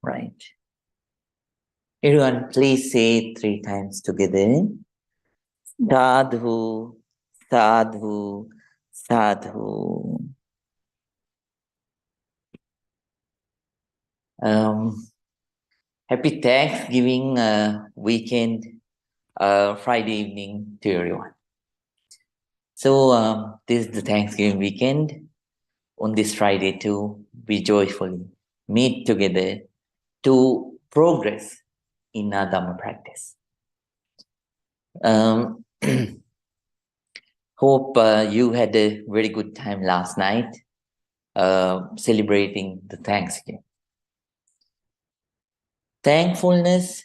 Right. Everyone, please say 3 times together. Sadhu, sadhu, sadhu. Happy Thanksgiving weekend, Friday evening to everyone. So this is the Thanksgiving weekend. On this Friday too, we joyfully meet together to progress in our Dhamma practice. Hope you had a very good time last night celebrating the Thanksgiving. Thankfulness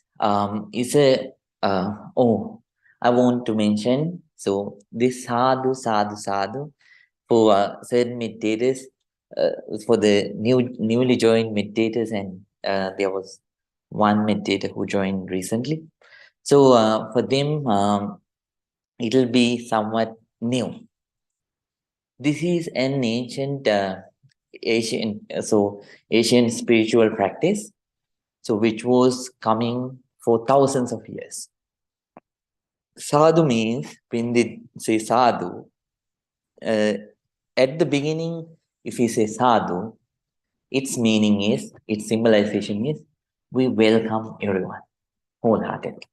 is a, I want to mention, so this sadhu, sadhu, sadhu, for certain meditators, for the newly joined meditators, and there was one meditator who joined recently. So for them, it'll be somewhat new. This is an ancient Asian spiritual practice, so which was coming for thousands of years. Sadhu means, when they say sadhu, at the beginning, if we say sadhu, its meaning is, its symbolization is, we welcome everyone wholeheartedly.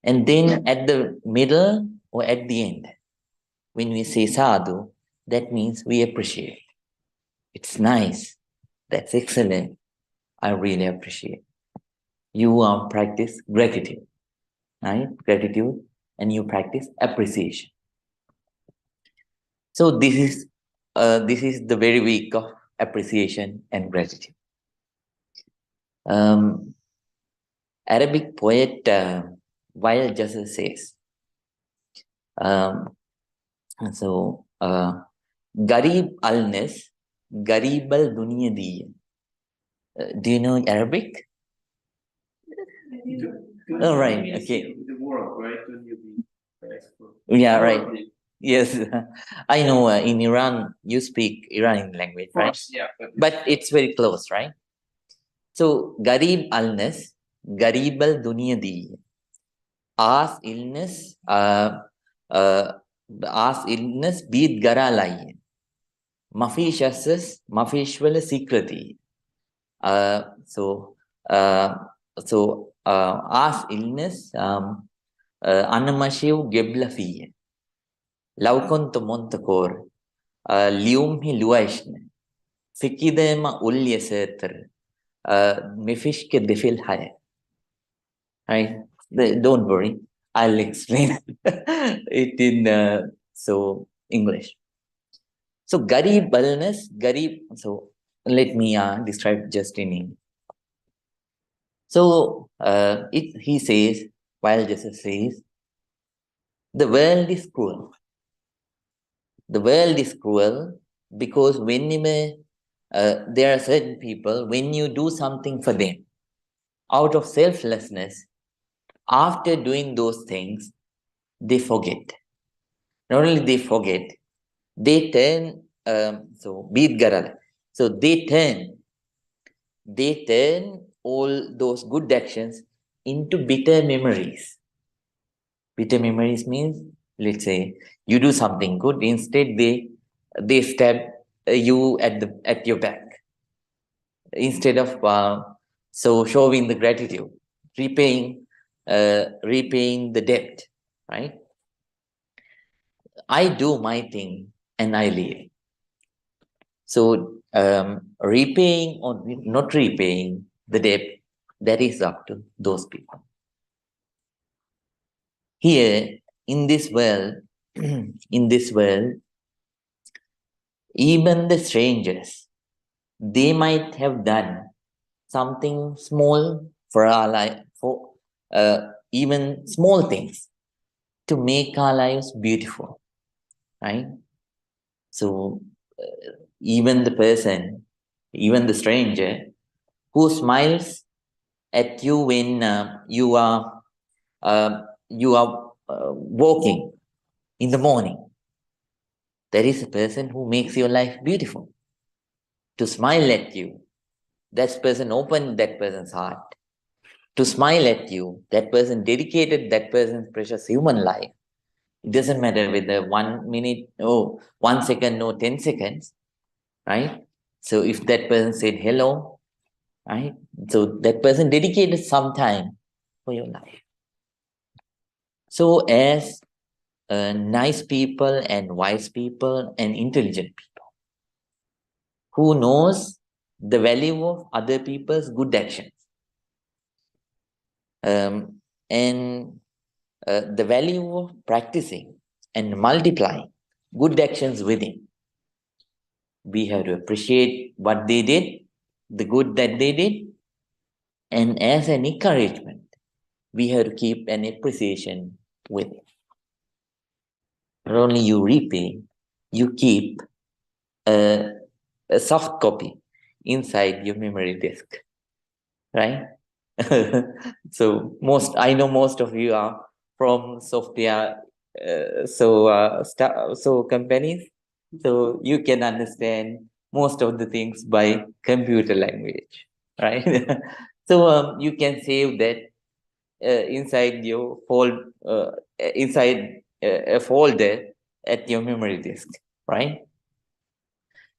And then at the middle or at the end, when we say sadhu, that means we appreciate. It's nice. That's excellent. I really appreciate. You practice gratitude, right? Gratitude, and you practice appreciation. So this is the very week of appreciation and gratitude. Arabic poet Weil Jusser says, Garib al-Nas, Garib al-Dunya diya. Do you know Arabic? Oh, right. Okay. The world, right? Yeah, right. Yes, I know. In Iran, you speak Iranian language, right? Yeah. But it's very close, right? So, Garib al-Nas, Garib al-Dunya diya. Aas illness, beat gara laye. Mafish assess, mafish wala secrety. Aas illness, anamashiv gebla fiye. Laukon to montakor, lium hi luaishne. Fikidema ulye seter, mifishke defil hai. Right? Don't worry, I'll explain it in English. So Garib illness, Garib. So let me describe just in English. So he says, while Jesus says, the world is cruel. The world is cruel because whenever there are certain people, when you do something for them out of selflessness, after doing those things, they forget. Not only they forget, they turn, beat garal. So they turn all those good actions into bitter memories. Bitter memories means, let's say, you do something good, instead they stab you at your back. Instead of showing the gratitude, repaying the debt, right? I do my thing and I leave. So repaying or not repaying the debt, that is up to those people. Here in this world, even the strangers, they might have done something small for our life, for even small things to make our lives beautiful, right? So even the stranger who smiles at you when you are walking in the morning, there is a person who makes your life beautiful. To smile at you, that person opened that person's heart to smile at you. That person dedicated that person's precious human life. It doesn't matter whether 1 minute, 1 second, 10 seconds, right? So if that person said hello, right? So that person dedicated some time for your life. So as nice people and wise people and intelligent people who knows the value of other people's good actions, and the value of practicing and multiplying good actions within. We have to appreciate what they did, the good that they did, and as an encouragement, we have to keep an appreciation with it. Not only you repay, you keep a soft copy inside your memory disk, right? So I know most of you are from software, so companies, so you can understand most of the things by computer language, right? So you can save that inside your inside a folder at your memory disk, right?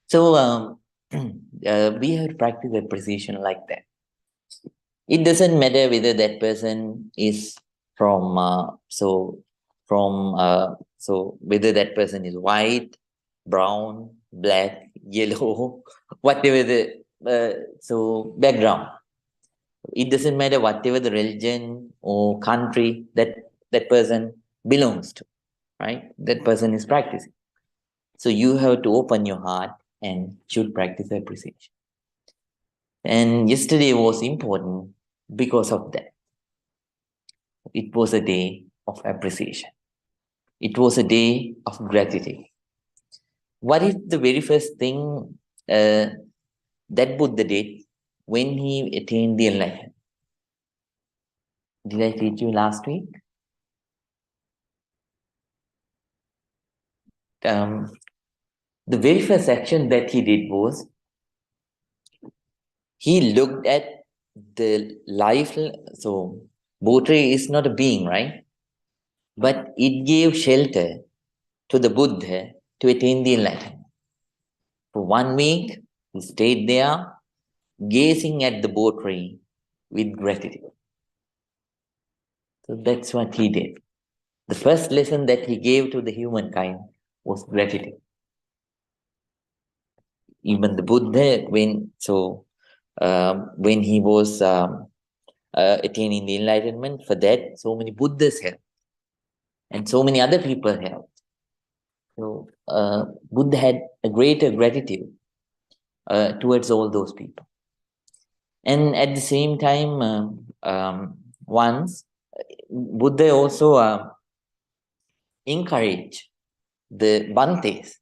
So we have to practice appreciation like that. It doesn't matter whether that person is from so whether that person is white, brown, black, yellow, whatever the background. It doesn't matter whatever the religion or country that person belongs to, right? That person is practicing. So you have to open your heart and should practice appreciation. And yesterday was important because of that. It was a day of appreciation. It was a day of gratitude. What is the very first thing that Buddha did when he attained the enlightenment? Did I teach you last week? The very first action that he did was he looked at the life. So, Botry is not a being, right? But it gave shelter to the Buddha to attain the enlightenment. For 1 week, he stayed there, gazing at the Botry with gratitude. So that's what he did. The first lesson that he gave to the humankind was gratitude. Even the Buddha, when he was attaining the enlightenment, for that, so many Buddhas helped, and so many other people helped. So Buddha had a greater gratitude towards all those people. And at the same time, once Buddha also encouraged the Bhantes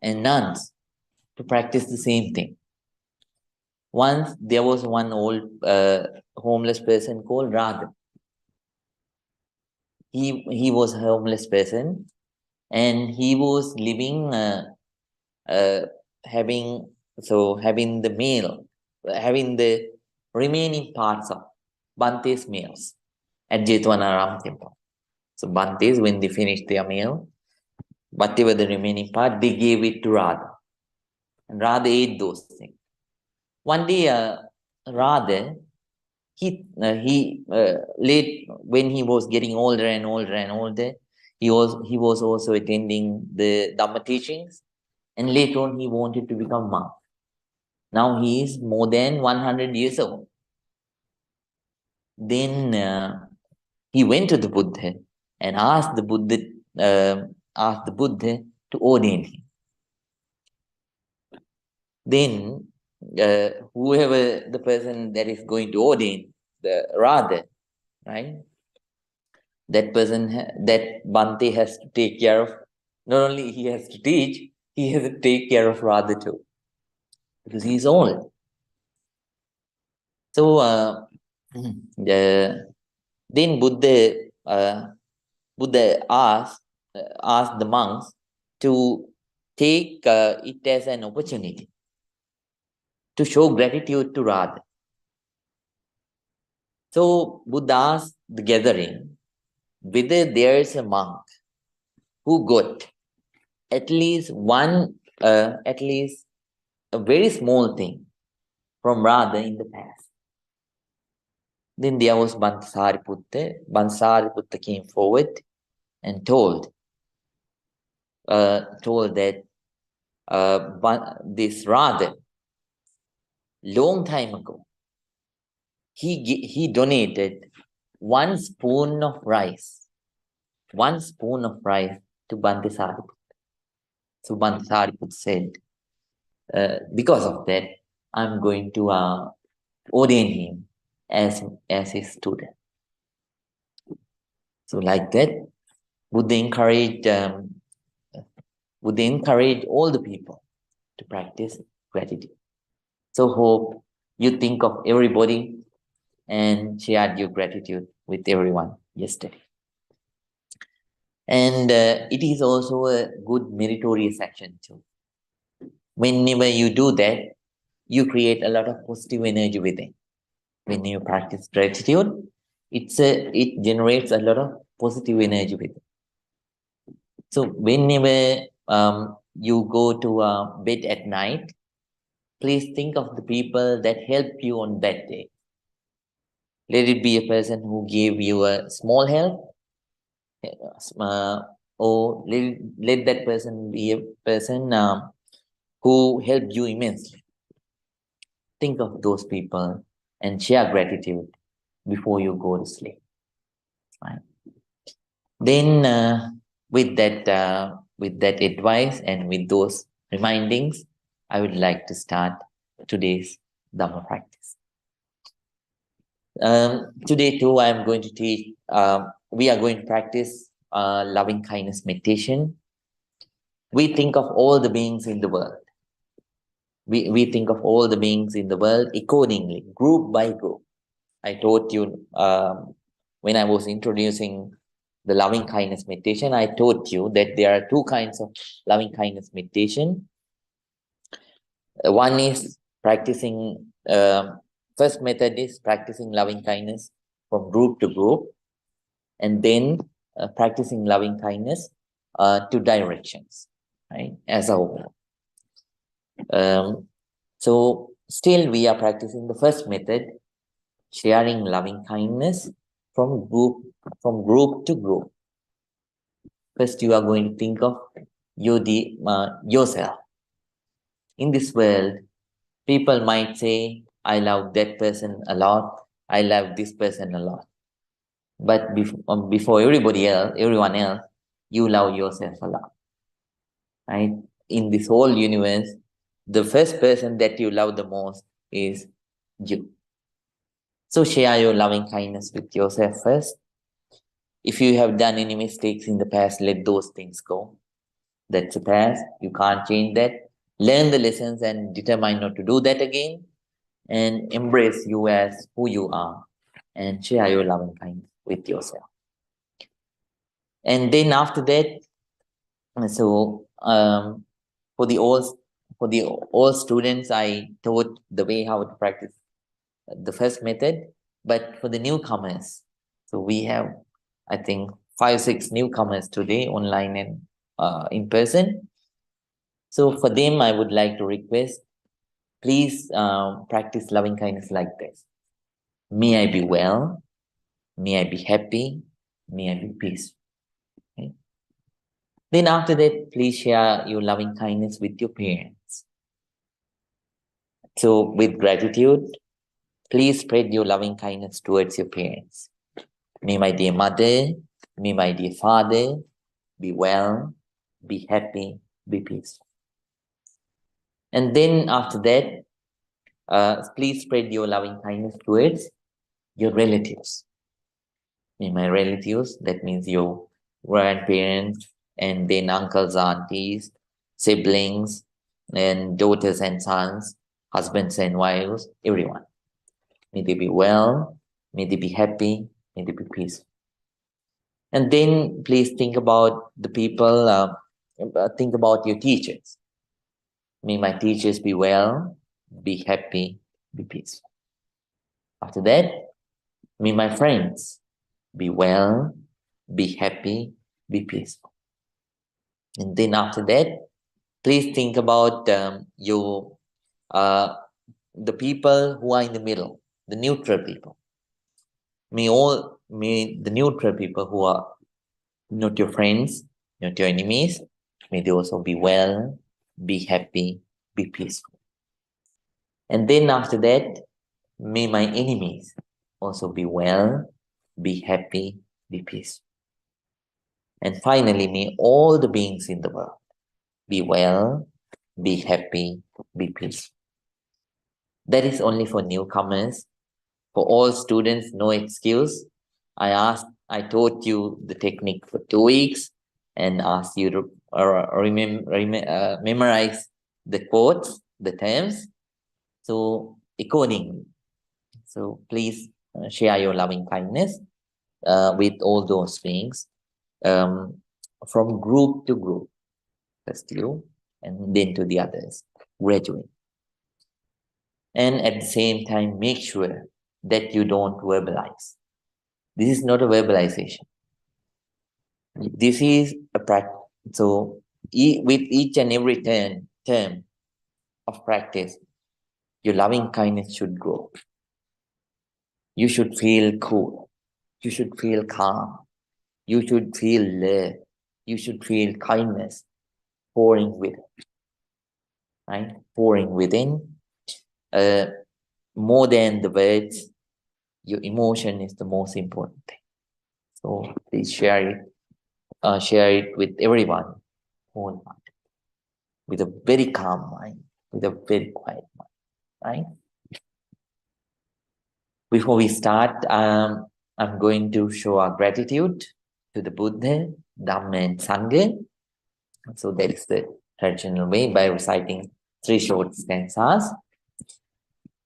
and nuns to practice the same thing. Once there was one old homeless person called Radha. He was a homeless person, and he was living having the meal, having the remaining parts of Bante's meals at Jetwanaram temple. So Bantes, when they finished their meal, whatever the remaining part, they gave it to Radha, and Radha ate those things. One day, Radha, he late when he was getting older and older and older, he was also attending the Dhamma teachings, and later on he wanted to become monk. Now he is more than 100 years old. Then he went to the Buddha and asked the Buddha to ordain him. Then whoever the person that is going to ordain, the Radha, right? That person, that Bhante has to take care of. Not only he has to teach, he has to take care of Radha too, because he's old. So then Buddha asked the monks to take it as an opportunity to show gratitude to Radha. So Buddha asked the gathering whether there is a monk who got at least at least a very small thing from Radha in the past. Then there was Bansariputta. Bansariputta came forward and told that this Radha, long time ago, he donated 1 spoon of rice, 1 spoon of rice to Bantisariputta. So Bantisariputta said, because of that, I'm going to ordain him as his student. So like that, would they encourage all the people to practice gratitude? So hope you think of everybody and shared your gratitude with everyone yesterday. And it is also a good meritorious action too. Whenever you do that, you create a lot of positive energy within. When you practice gratitude, it generates a lot of positive energy within. So whenever you go to bed at night, please think of the people that helped you on that day. Let it be a person who gave you a small help, or let that person be a person who helped you immensely. Think of those people and share gratitude before you go to sleep. Right? Then, with that advice and with those remindings, I would like to start today's Dhamma practice. Today too, I am going to teach. We are going to practice loving kindness meditation. We think of all the beings in the world. We think of all the beings in the world accordingly, group by group. I told you when I was introducing the loving kindness meditation, I told you that there are 2 kinds of loving kindness meditation. One is practicing, first method is practicing loving kindness from group to group, and then practicing loving kindness to directions, right, as a whole. So still we are practicing the first method, sharing loving kindness from group to group. First, you are going to think of yourself. In this world, people might say, I love that person a lot, I love this person a lot. But before everyone else, you love yourself a lot. Right? In this whole universe, the first person that you love the most is you. So share your loving kindness with yourself first. If you have done any mistakes in the past, let those things go. That's the past. You can't change that. Learn the lessons and determine not to do that again. And embrace you as who you are. And share your loving kindness with yourself. And then after that, so for the all students, I taught the way how to practice the first method. But for the newcomers, so we have, I think, 5, 6 newcomers today, online and in person. So for them, I would like to request, please practice loving kindness like this. May I be well, may I be happy, may I be peaceful. Okay? Then after that, please share your loving kindness with your parents. So with gratitude, please spread your loving kindness towards your parents. May my dear mother, may my dear father be well, be happy, be peaceful. And then after that, please spread your loving kindness towards your relatives. May my relatives, that means your grandparents, and then uncles, aunties, siblings, and daughters and sons, husbands and wives, everyone. May they be well, may they be happy, may they be peaceful. And then please think about the people, think about your teachers. May my teachers be well, be happy, be peaceful. After that, me, my friends, be well, be happy, be peaceful. And then after that, please think about uh, the people who are in the middle, the neutral people. May the neutral people who are not your friends, not your enemies, may they also be well, be happy, be peaceful. And then after that, may my enemies also be well, be happy, be peaceful. And finally, may all the beings in the world be well, be happy, be peaceful. That is only for newcomers. For all students, no excuse. I taught you the technique for 2 weeks and asked you to memorize the quotes, the terms. So accordingly, so please share your loving kindness with all those things from group to group. First you, and then to the others, gradually. And at the same time, make sure that you don't verbalize. This is not a verbalization. This is a practice. So with each and every term of practice, your loving kindness should grow. You should feel cool. You should feel calm. You should feel love. You should feel kindness pouring within. Right? Pouring within. More than the words, your emotion is the most important thing. So please share it with everyone, wholeheartedly, with a very calm mind, with a very quiet mind, right? Before we start, I'm going to show our gratitude to the Buddha, Dhamma, and Sangha. So that is the traditional way by reciting 3 short stanzas.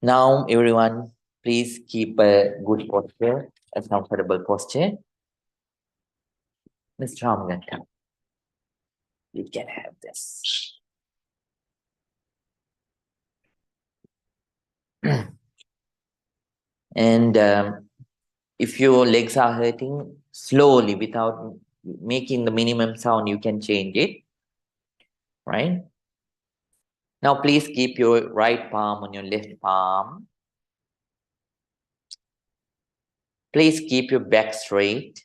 Now, everyone, please keep a good posture, a comfortable posture. Mr. Ramgata, you can have this. And if your legs are hurting, slowly, without making the minimum sound, you can change it, right? Now, please keep your right palm on your left palm. Please keep your back straight,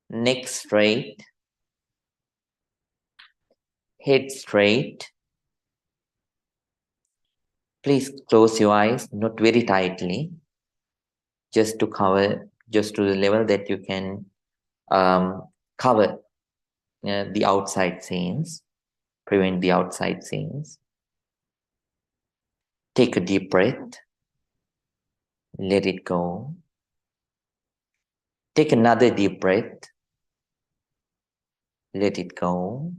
neck straight, head straight. Please close your eyes, not very tightly, just to the level that you can cover the outside scenes, prevent the outside scenes. Take a deep breath, let it go. Take another deep breath, let it go.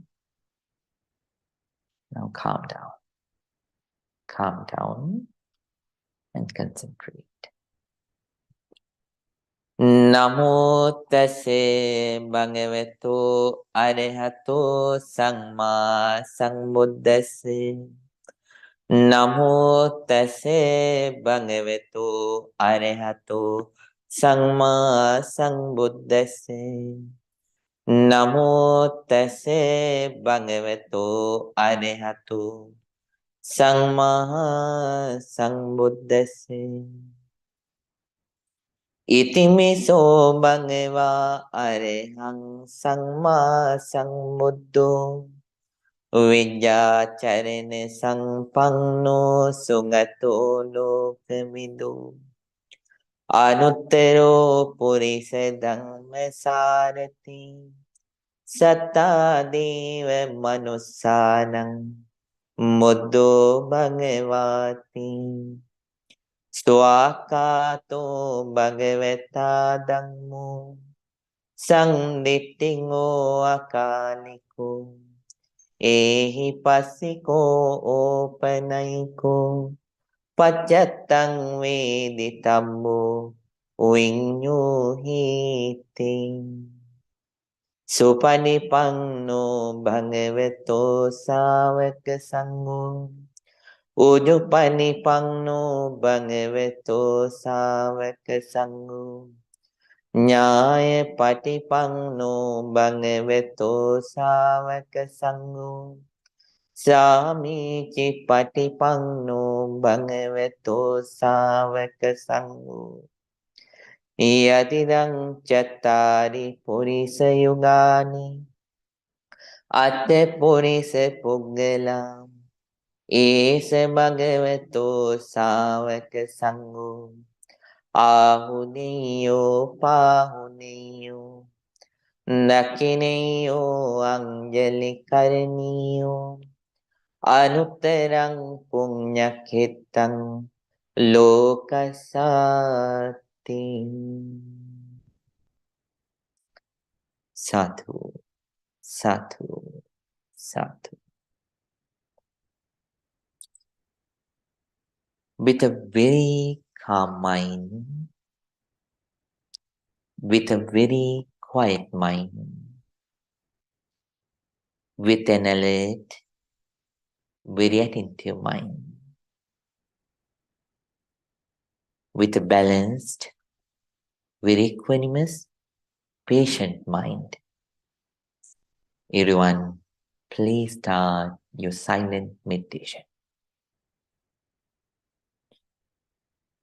Now calm down and concentrate. Namo tase bhagavato arahato samma sambuddhase. Namo tase bhagavato arahato samma sambuddhase. Namo tase bhagavato arahato samma sambuddhase. Itimiso bhagava arahang samma sambuddho Vijjacharane sampanno sugato lokamido Anuttaro purisa dhamma sarati Satta deva manussanam Muddho bhagavati Swakato bhagavata dhammo Sangdittingo akaliko Ehi passiko opanayiko Paccatang veditammo Vinyuhiti Supanipanno bhagavato savaka sangho. Ujupanipanno bhagavato savaka sangho. Nyaya patipanno bhagavato savaka sangho. Samici patipanno bhagavato savaka sangho. Yadidang chattari purisa yugani atte purisa puggalam esa bhagavato savaka sangho ahuneyo pahuneyo nakineyo anjali karaniyo anuttarang punyakhitam lokasati. Sadhu, sadhu, sadhu. With a very calm mind, with a very quiet mind, with an alert, very attentive mind, with a balanced, very equanimous, patient mind. Everyone, please start your silent meditation.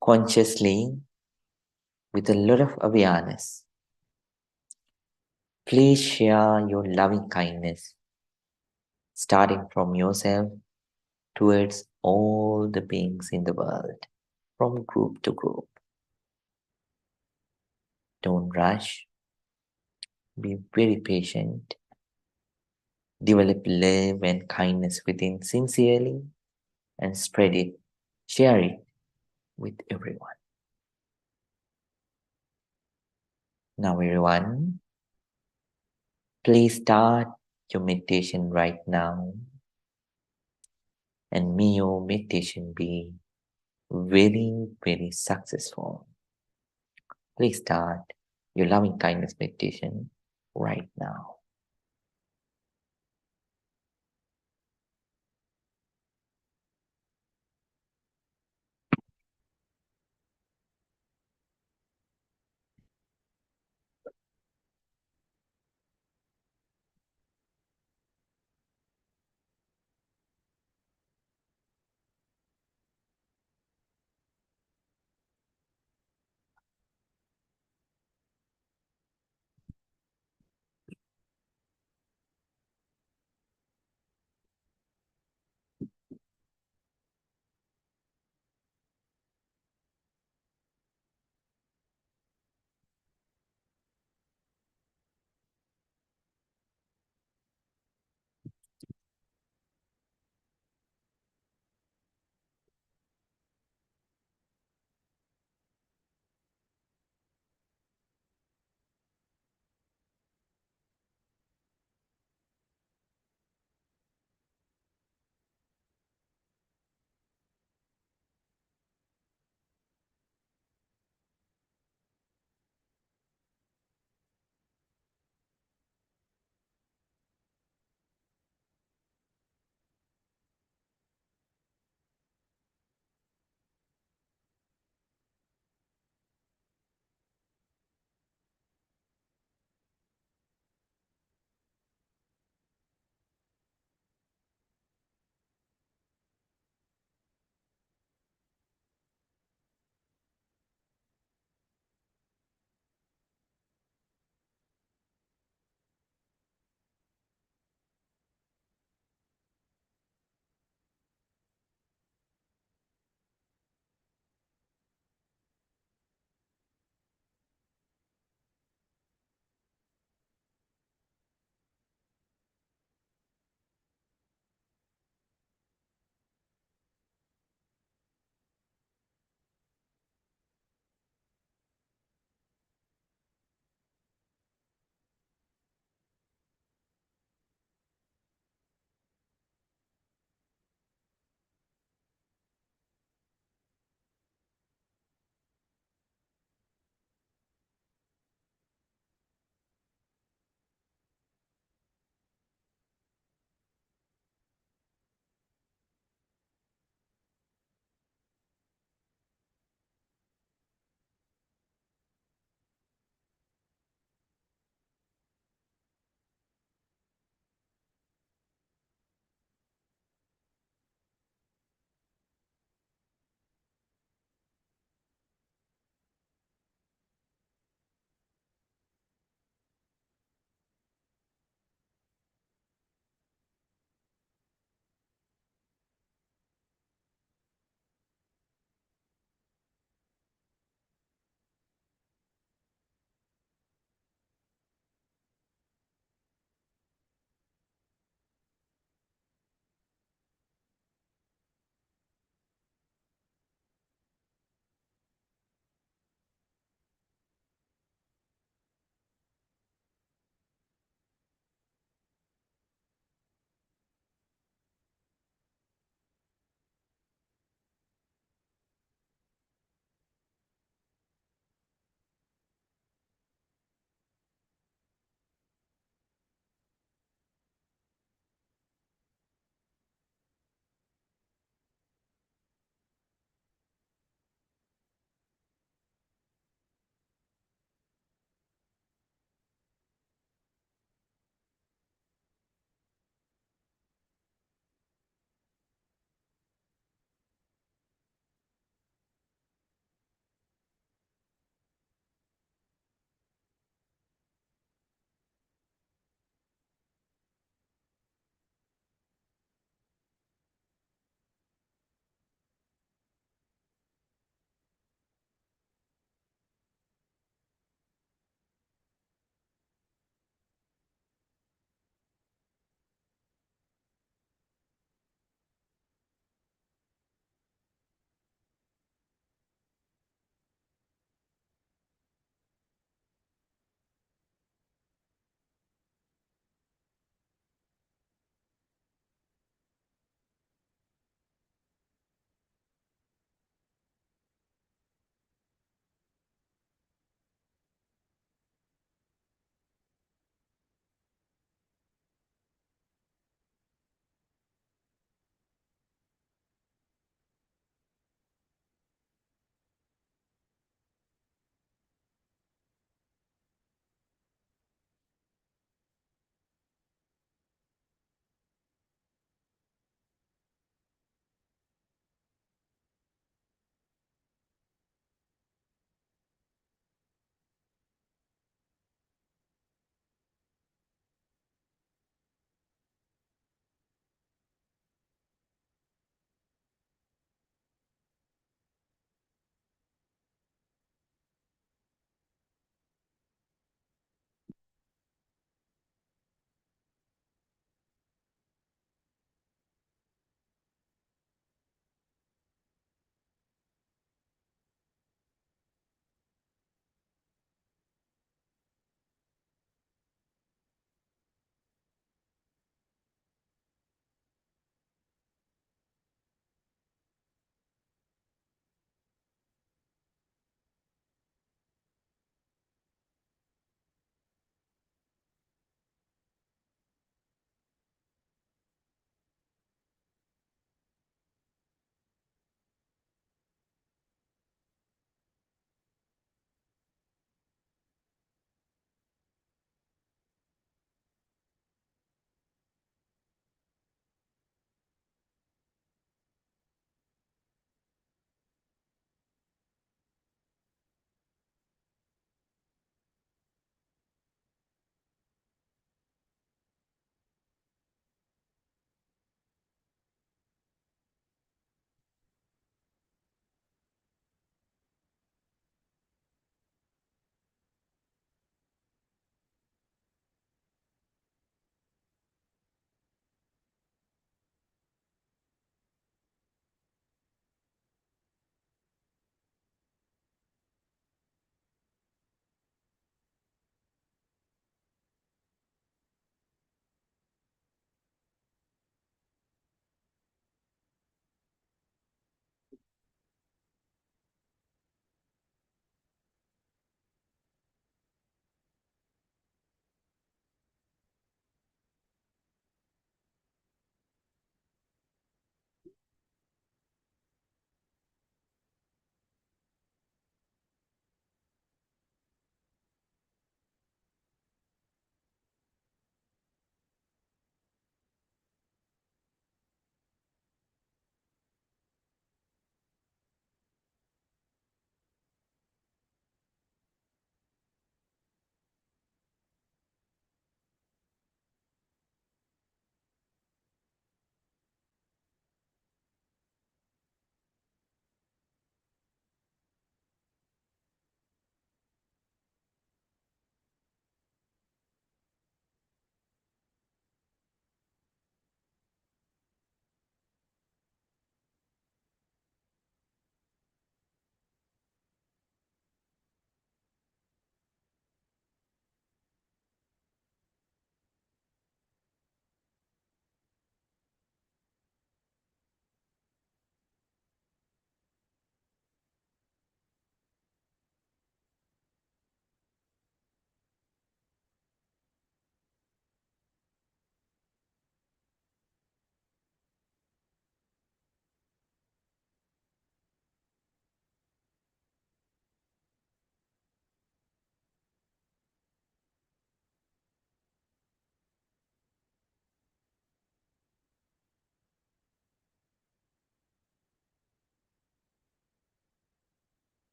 Consciously, with a lot of awareness, please share your loving kindness, starting from yourself towards all the beings in the world, from group to group. Don't rush. Be very patient. Develop love and kindness within sincerely and spread it, share it with everyone. Now, everyone, please start your meditation right now, and may your meditation be very, very successful. Please start your loving kindness meditation right now.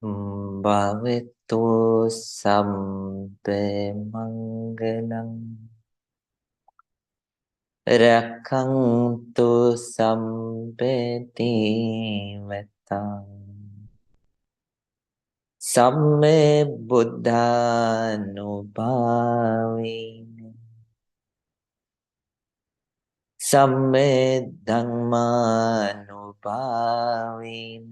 Bhavetu sabbe mangalam Rakhantu sabbe devatam Samme buddhanubhavin Samme dhammanubhavin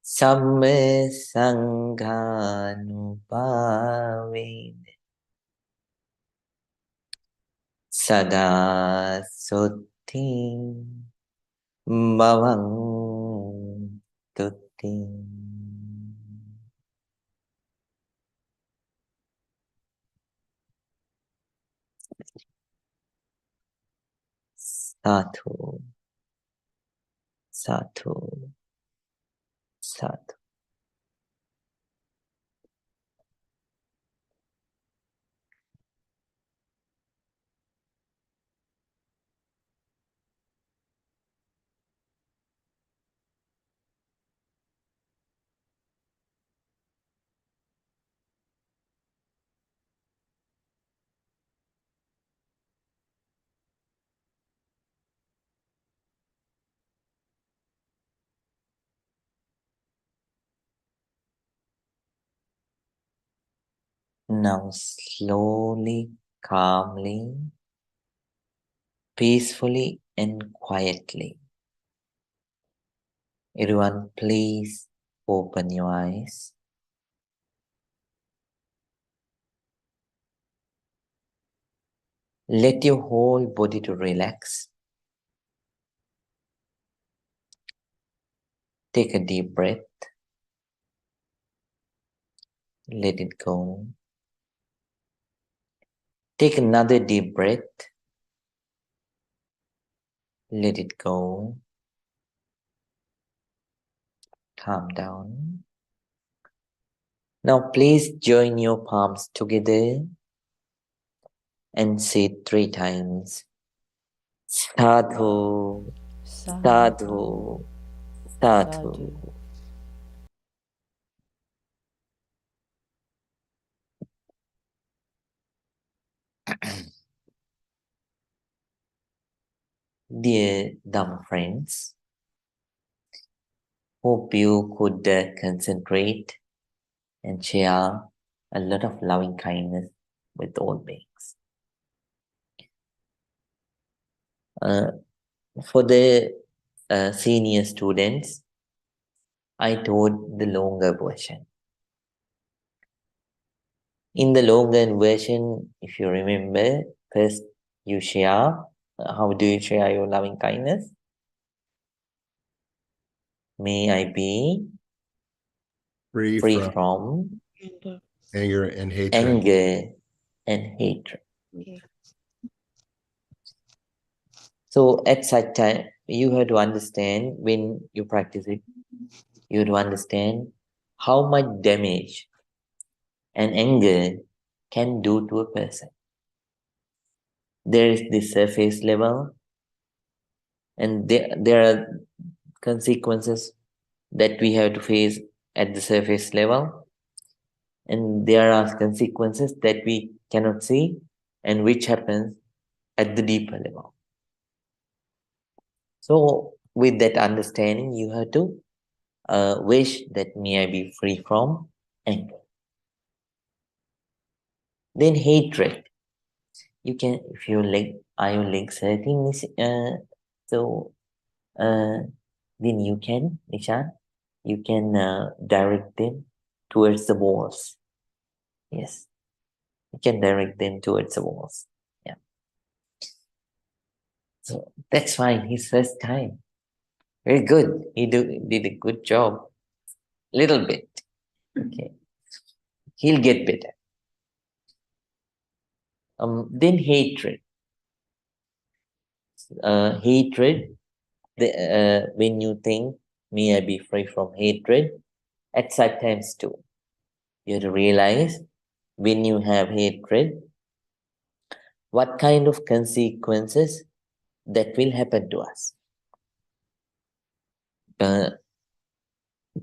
Samme sanghanubhavin Sada sutti bhavang tutti. Sadhu, sadhu, sadhu. Now slowly, calmly, peacefully and quietly. Everyone, please open your eyes. Let your whole body to relax. Take a deep breath. Let it go. Take another deep breath. Let it go. Calm down. Now please join your palms together and say 3 times. Sadhu, sadhu, sadhu. Dear dumb friends, hope you could concentrate and share a lot of loving kindness with all beings. For the senior students, I taught the longer version. In the longer version, if you remember, first you share. How do you share your loving kindness? May I be free from anger and hatred. anger and hatred. So at such time, you have to understand when you practice it, you have to understand how much damage and anger can do to a person. There is the surface level, and there are consequences that we have to face at the surface level, and there are consequences that we cannot see and which happens at the deeper level. So with that understanding, you have to wish that may I be free from anger. Then hatred. You can, if your leg, are your legs hurting, so then you can, Nishan, you can direct them towards the walls. Yes, you can direct them towards the walls. Yeah. So that's fine. His first time. Very good. He did a good job. Little bit. Okay. He'll get better. Then hatred. Hatred. When you think, may I be free from hatred, at such times too, you have to realize when you have hatred, what kind of consequences that will happen to us.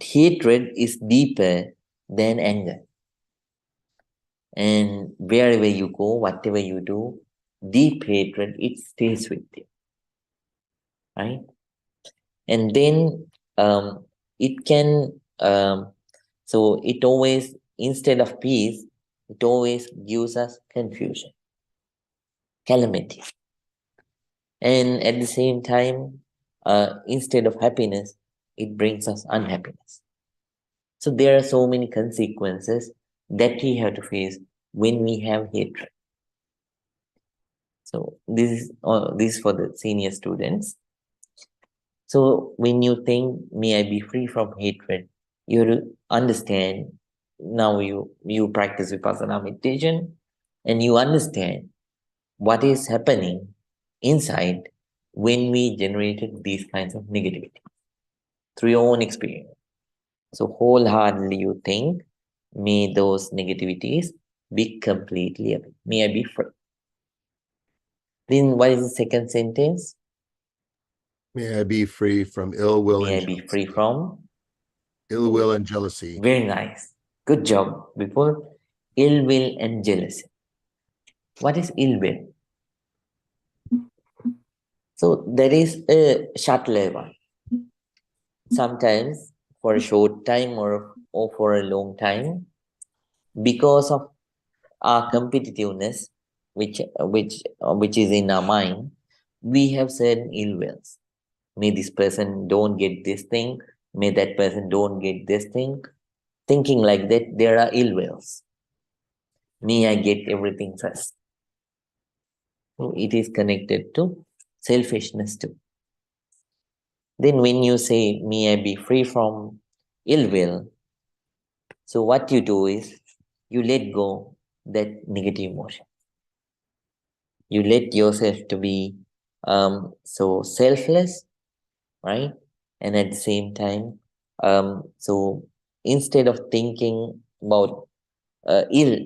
hatred is deeper than anger. And wherever you go, whatever you do, deep hatred, it stays with you. Right? And then it can, so it always, instead of peace, it always gives us confusion, calamity. And at the same time, instead of happiness, it brings us unhappiness. So there are so many consequences that we have to face when we have hatred. So this is for the senior students. So when you think, may I be free from hatred, you have to understand, now you practice Vipassana meditation and you understand what is happening inside when we generated these kinds of negativity through your own experience. So wholeheartedly you think, may those negativities be completely away. May I be free. Then what is the second sentence? May I be free from ill will May and I be free from ill will and jealousy. Very nice. Good job, people. Ill will and jealousy. What is ill will? So there is a subtler one. Sometimes for a short time or for a long time, because of our competitiveness, which is in our mind, we have certain ill wills. May this person don't get this thing. May that person don't get this thing. Thinking like that, there are ill wills. May I get everything first. So it is connected to selfishness too. Then when you say, may I be free from ill will, so what you do is you let go that negative emotion. You let yourself to be so selfless, right? And at the same time, so instead of thinking about ill,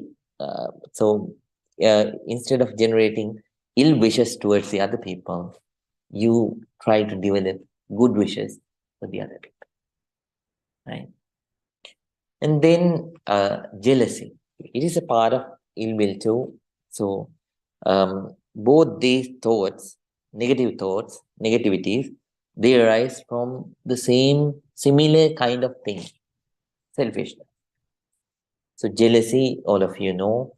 instead of generating ill wishes towards the other people, you try to develop good wishes for the other people, right? And then jealousy, it is a part of ill will too. So both these thoughts, negative thoughts, negativities, they arise from the same similar kind of thing, selfishness. So jealousy, all of you know.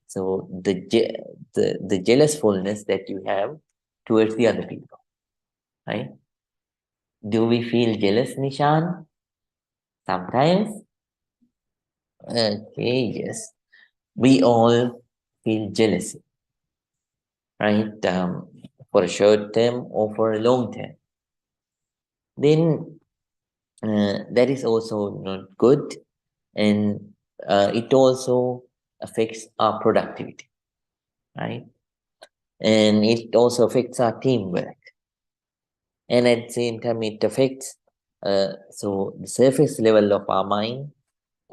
So the jealousfulness that you have towards the other people, right? Do we feel jealous, Nishan? Sometimes? Okay, yes. We all feel jealousy, right? For a short term or for a long term. Then that is also not good, and it also affects our productivity, right? And it also affects our teamwork. And at the same time, it affects so the surface level of our mind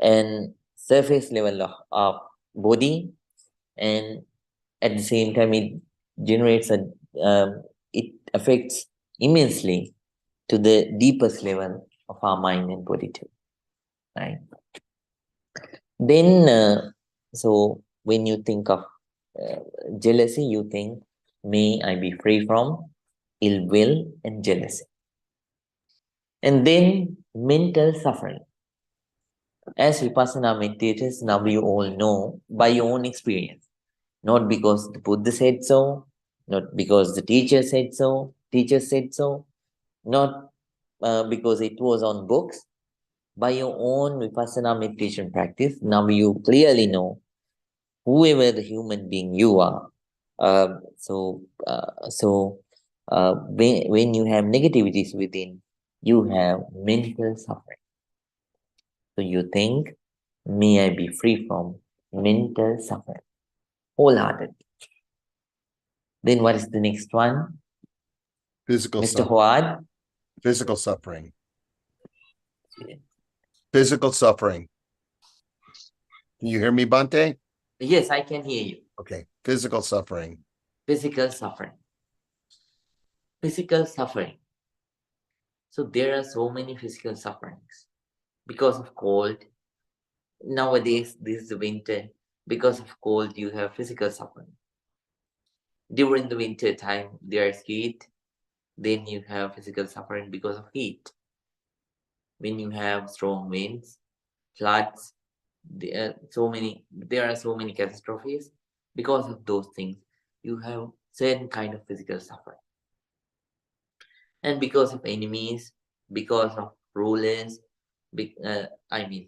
and surface level of our body, and at the same time it generates it affects immensely to the deepest level of our mind and body too, right? Then so when you think of jealousy, you think, may I be free from ill will and jealousy. And then mental suffering. As Vipassana meditators, now you all know by your own experience, not because the Buddha said so, not because the teacher said so, not because it was on books. By your own Vipassana meditation practice, now you clearly know, whoever the human being you are. When you have negativities within, you have mental suffering. So you think, may I be free from mental suffering, wholeheartedly. Then what is the next one? Physical Mr. suffering. Huad? Physical suffering. Physical suffering. Can you hear me, Bante? Yes, I can hear you. Okay. Physical suffering. Physical suffering. Physical suffering. So there are so many physical sufferings because of cold. Nowadays, this is the winter. Because of cold, you have physical suffering. During the winter time, there is heat. Then you have physical suffering because of heat. When you have strong winds, floods, there are so many catastrophes. Because of those things, you have certain kind of physical suffering. And because of enemies, because of rulers,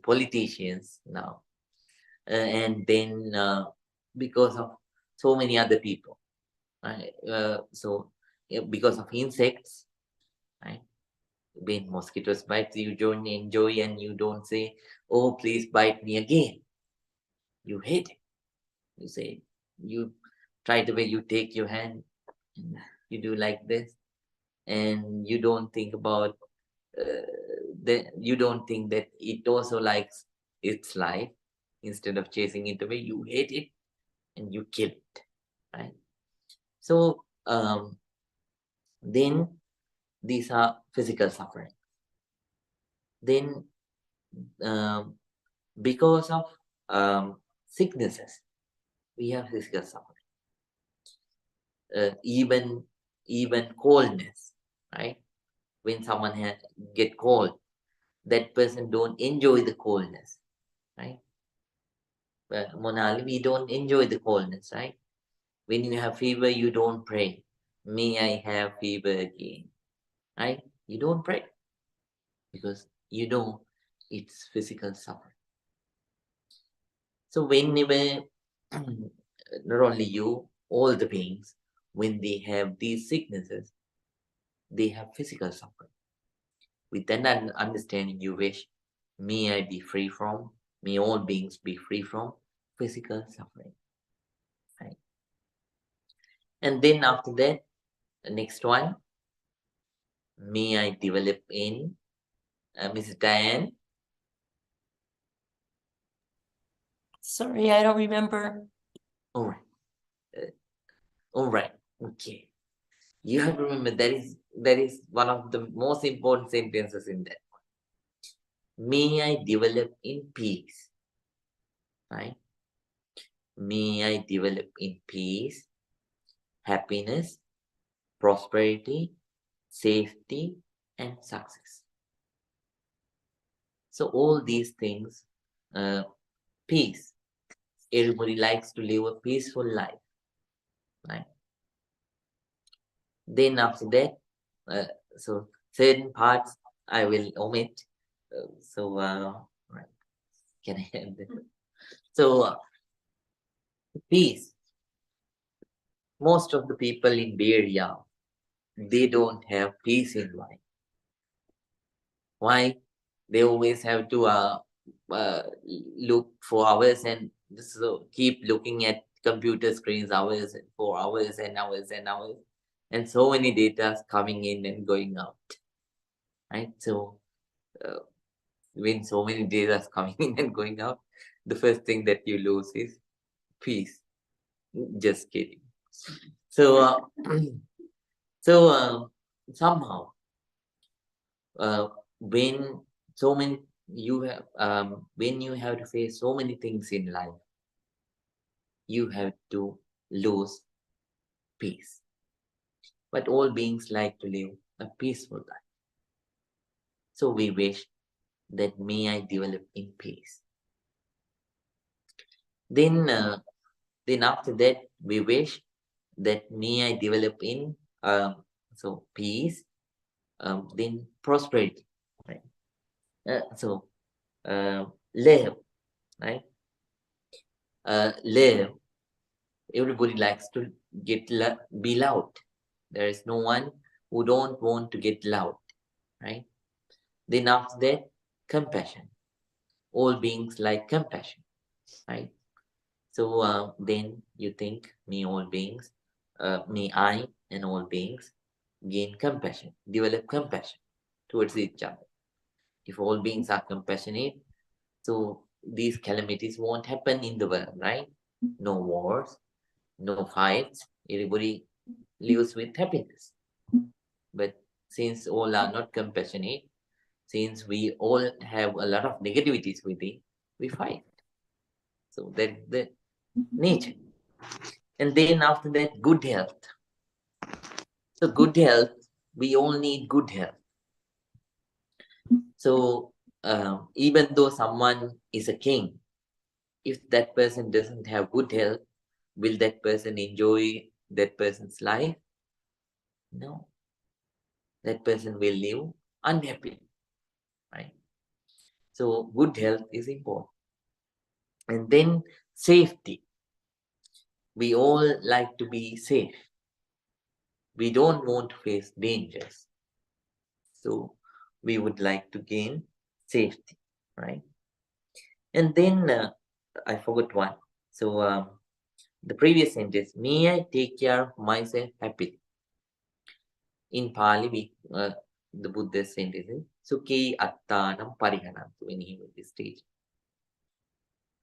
politicians now, and then because of so many other people, right? Because of insects, right? When mosquitoes bite, you don't enjoy and you don't say, "Oh, please bite me again." You hate it. You say, you try the way you take your hand, and you do like this, and you don't think about that. You don't think that it also likes its life. Instead of chasing it away, you hate it and you kill it, right? So then these are physical suffering. Then um, because of sicknesses, we have physical suffering. Even coldness, right? When someone get cold, that person don't enjoy the coldness, right? But Monali, we don't enjoy the coldness, right? When you have fever, you don't pray, "May I have fever again," right? You don't pray because you know it's physical suffering. So whenever, not only you, all the beings, when they have these sicknesses, they have physical suffering. With that understanding, you wish, "May I be free from, may all beings be free from physical suffering," right? And then after that, the next one, "May I develop in," Mrs. Diane. Sorry, I don't remember. All right. All right. Okay. You have to remember that is one of the most important sentences in that. "May I develop in peace," right? May I develop in peace, happiness, prosperity, safety, and success. So all these things, peace. Everybody likes to live a peaceful life, right? Then after that, so certain parts I will omit. Right. Can I end it? So peace. Most of the people in Bay Area, they don't have peace in life. Why? They always have to look for hours and so keep looking at computer screens hours and for hours and hours and hours, and so many data coming in and going out, right? So uh, when so many data coming in and going out, the first thing that you lose is peace. Just kidding. So so somehow when so many you have when you have to face so many things in life, you have to lose peace. But all beings like to live a peaceful life. So we wish that may I develop in peace. Then after that we wish that may I develop in peace, then prosperity, right? Live, right? Live. Everybody likes to be loud. There is no one who don't want to get loud, right? Then after that, compassion. All beings like compassion, right? So then you think, may all beings, may I and all beings gain compassion, develop compassion towards each other. If all beings are compassionate, so these calamities won't happen in the world, right? No wars, no fights, everybody lives with happiness. But since all are not compassionate, since we all have a lot of negativities within, we fight. So that's the nature. And then after that, good health. So good health, we all need good health. So even though someone is a king, if that person doesn't have good health, will that person enjoy that person's life? No. That person will live unhappy, right? So good health is important. And then safety. We all like to be safe. We don't want to face dangers. So we would like to gain safety, right? And then I forgot one. So the previous sentence, may I take care of myself happily. In Pali, the Buddha sentence is Sukhi Attanam Parihanam when he was this stage.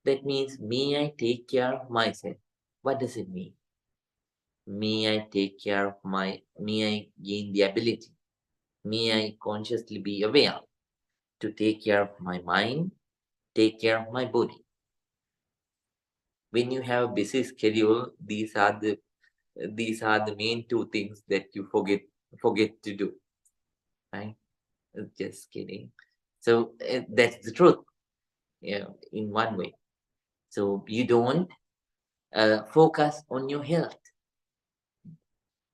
That means, may I take care of myself. What does it mean? May I take care of may I gain the ability, may I consciously be aware to take care of my mind, take care of my body. When you have a busy schedule, these are the main two things that you forget to do, right? Just kidding. So that's the truth, in one way. So you don't focus on your health.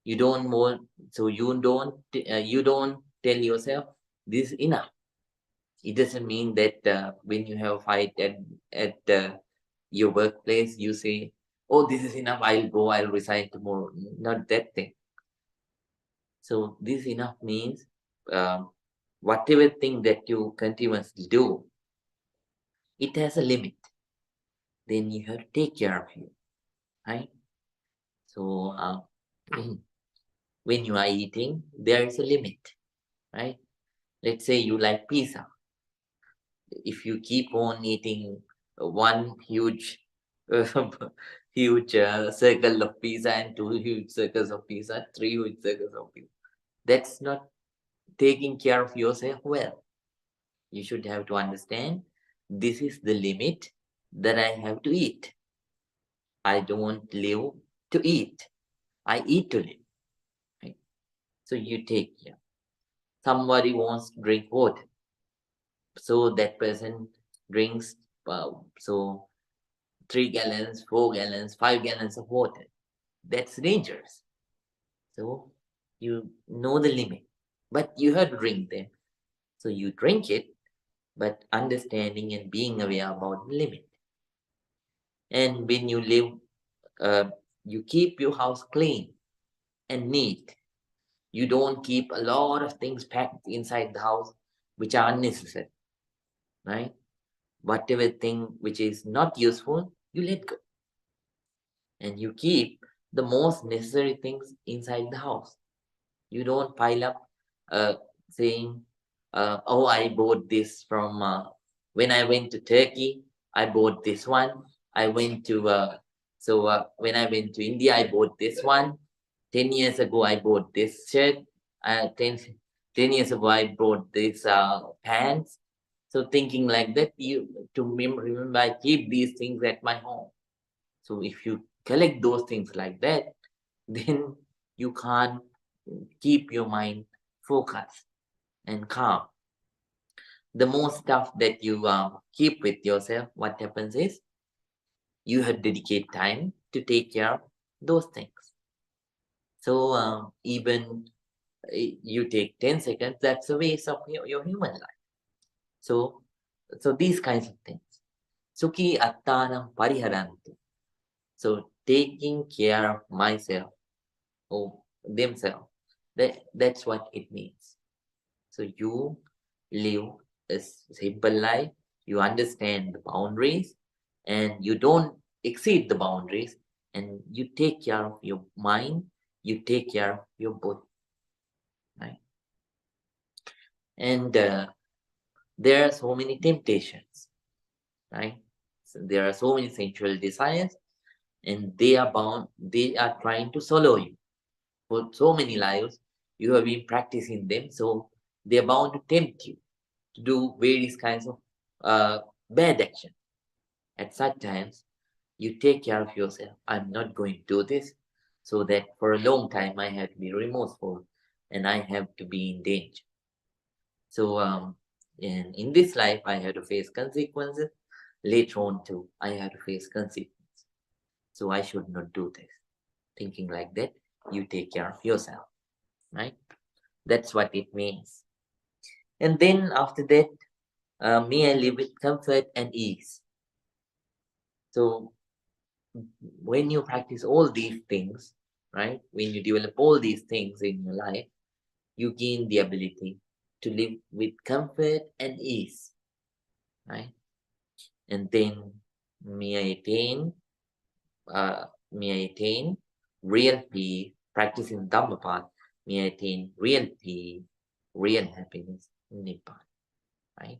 You don't tell yourself this is enough. It doesn't mean that when you have a fight at your workplace, you say, "Oh, this is enough. I'll resign tomorrow." Not that thing. So this enough means whatever thing that you continuously do, it has a limit. Then you have to take care of you, right? So when you are eating, there is a limit, right? Let's say you like pizza. If you keep on eating one huge circle of pizza and two huge circles of pizza, three huge circles of pizza, that's not taking care of yourself well. You should have to understand this is the limit that I have to eat. I don't live to eat. I eat to live. Right? So you take care. Somebody wants to drink water. So that person drinks so 3 gallons, 4 gallons, 5 gallons of water. That's dangerous. So you know the limit, but you have to drink them. So you drink it, but understanding and being aware about the limit. And when you live, you keep your house clean and neat. You don't keep a lot of things packed inside the house which are unnecessary, right? Whatever thing which is not useful, you let go. And you keep the most necessary things inside the house. You don't pile up saying, oh, I bought this from when I went to Turkey, I bought this one. I went to when I went to India, I bought this one. 10 years ago, I bought this shirt. 10 years ago, I bought this pants. So thinking like that, remember, I keep these things at my home. So if you collect those things like that, then you can't keep your mind focused and calm. The more stuff that you keep with yourself, what happens is you have dedicate time to take care of those things. So even you take 10 seconds, that's a waste of your human life. So these kinds of things. Sukhi attanam pariharantu. So taking care of myself or themselves, that's what it means. So you live a simple life, you understand the boundaries, and you don't exceed the boundaries, and you take care of your mind, you take care of your body, right? And there are so many temptations, right? So there are so many sensual desires, and they are trying to swallow you. For so many lives, you have been practicing them, so they're bound to tempt you to do various kinds of bad action. At such times, you take care of yourself. I'm not going to do this, so that for a long time I have to be remorseful and I have to be in danger. So in this life, I have to face consequences. Later on too, I have to face consequences. So I should not do this. Thinking like that, you take care of yourself, right? That's what it means. And then after that, may I live with comfort and ease. So when you practice all these things, right? When you develop all these things in your life, you gain the ability to live with comfort and ease, right? And then may I attain real peace, practicing Dhammapada, may I attain real peace, real happiness, Nibbana, right?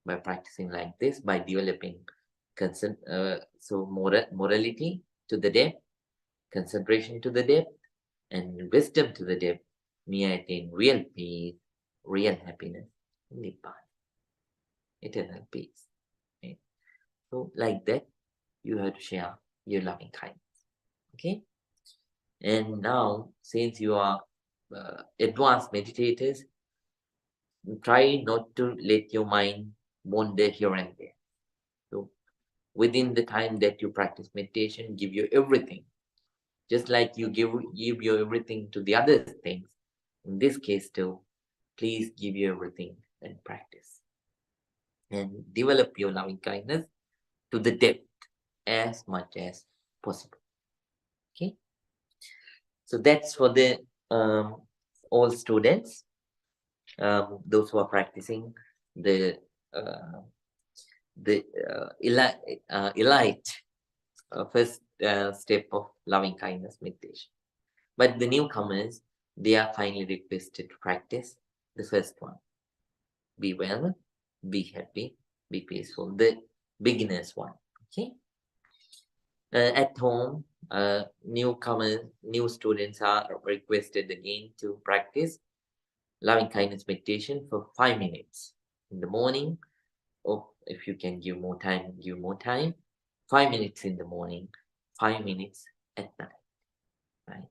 By practicing like this, by developing morality to the depth, concentration to the depth, and wisdom to the depth, may I attain real peace, real happiness, Nibbana, eternal peace. Right? So like that, you have to share your loving kindness. Okay? And now, since you are advanced meditators, try not to let your mind wander here and there. So within the time that you practice meditation, give you everything. Just like you give your everything to the other things. In this case too, please give you everything and practice. And develop your loving kindness to the depth as much as possible. Okay? So that's for the all students, those who are practicing the elite first step of loving kindness meditation. But the newcomers, they are kindly requested to practice the first one. Be well, be happy, be peaceful. The beginner's one. Okay. At home, newcomers, new students are requested again to practice loving kindness meditation for 5 minutes in the morning, or if you can give more time, give more time. 5 minutes in the morning, 5 minutes at night, right?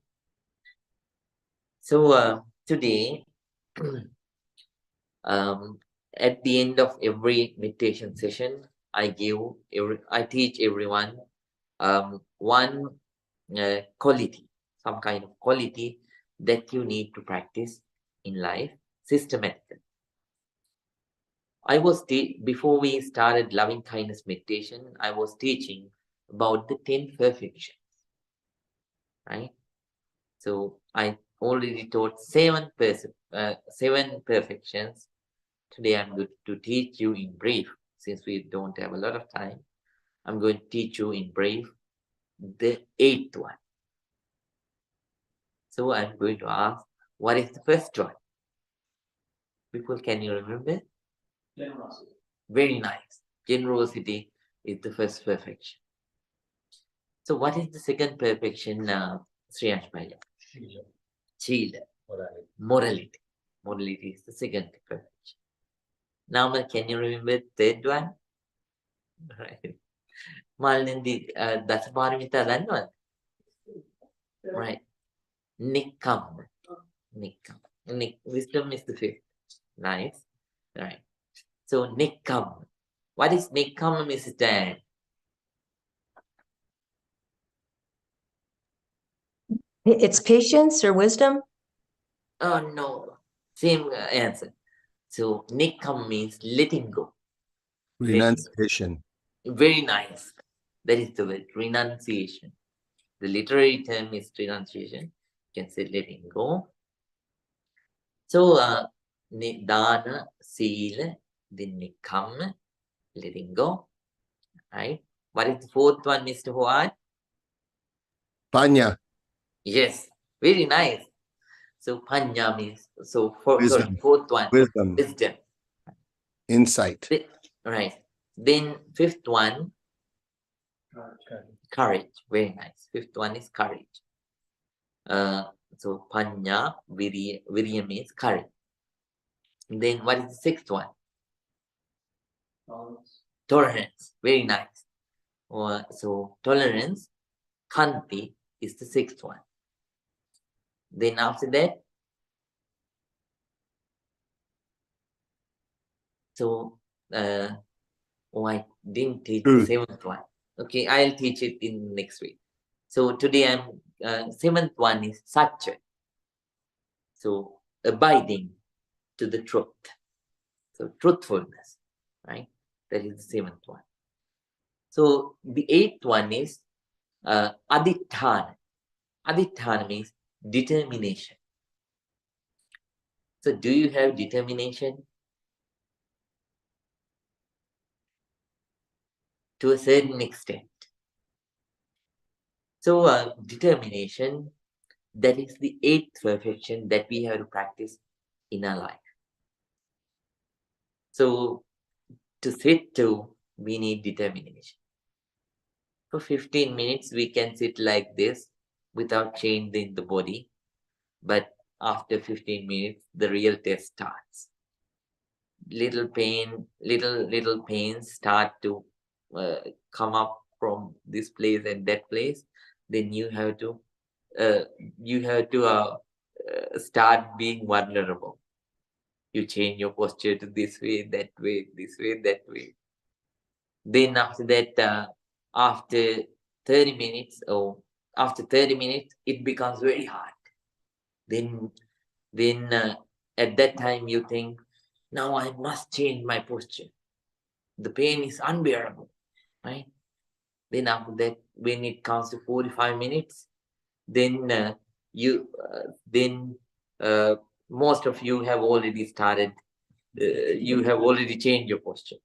So today, at the end of every meditation session, I teach everyone one quality, some kind of quality that you need to practice in life systematically. Before we started loving kindness meditation, I was teaching about the 10 perfections, right? So I already taught seven perfections. Today I'm going to teach you in brief, since we don't have a lot of time. I'm going to teach you in brief the 8th one. So I'm going to ask, what is the first one? People, can you remember? Generosity. Very nice. Generosity is the first perfection. So what is the second perfection, Sriyansh Bhaiya? Shila. Morality. Morality is the second perfection. Now, can you remember the third one? Right. Malnindi Dasaparamita Danwan. Right. Nikkam. Wisdom is the fifth. Nice. Right. So Nikkam. What is Nikkam, Mrs. Dan? It's patience or wisdom? Oh no. Same answer. So Nikkam means letting go. Renunciation. Very nice. That is the word, renunciation. The literary term is renunciation. You can say letting go. So Dana, Sila, then Nikkam, letting go. Right? What is the fourth one, Mr. Huad? Panya. Yes, very nice. So Panya means, Wisdom. fourth one, Wisdom. wisdom. Insight. Right. Then fifth one, courage. Very nice. Fifth one is courage. So Panya, Virya means courage. Then what is the sixth one? Tolerance. Very nice. So tolerance, Khanti is the sixth one. Then after that, so I didn't teach the Truth. seventh one. Okay, I'll teach it in next week. So today seventh one is Satya. So abiding to the truth. So truthfulness, right? That is the seventh one. So the eighth one is Aditthana. Aditthana means determination. So do you have determination? To a certain extent. So determination, that is the eighth perfection that we have to practice in our life. So to sit too, we need determination. For 15 minutes, we can sit like this without changing the body. But after 15 minutes, the real test starts. Little pains start to come up from this place and that place. Then you have to start being vulnerable. You change your posture to this way, that way, this way, that way. Then after that, after 30 minutes, it becomes very hard. Then at that time you think, now I must change my posture. The pain is unbearable, right? Then after that, when it comes to 45 minutes, then most of you have already started. You have already changed your posture,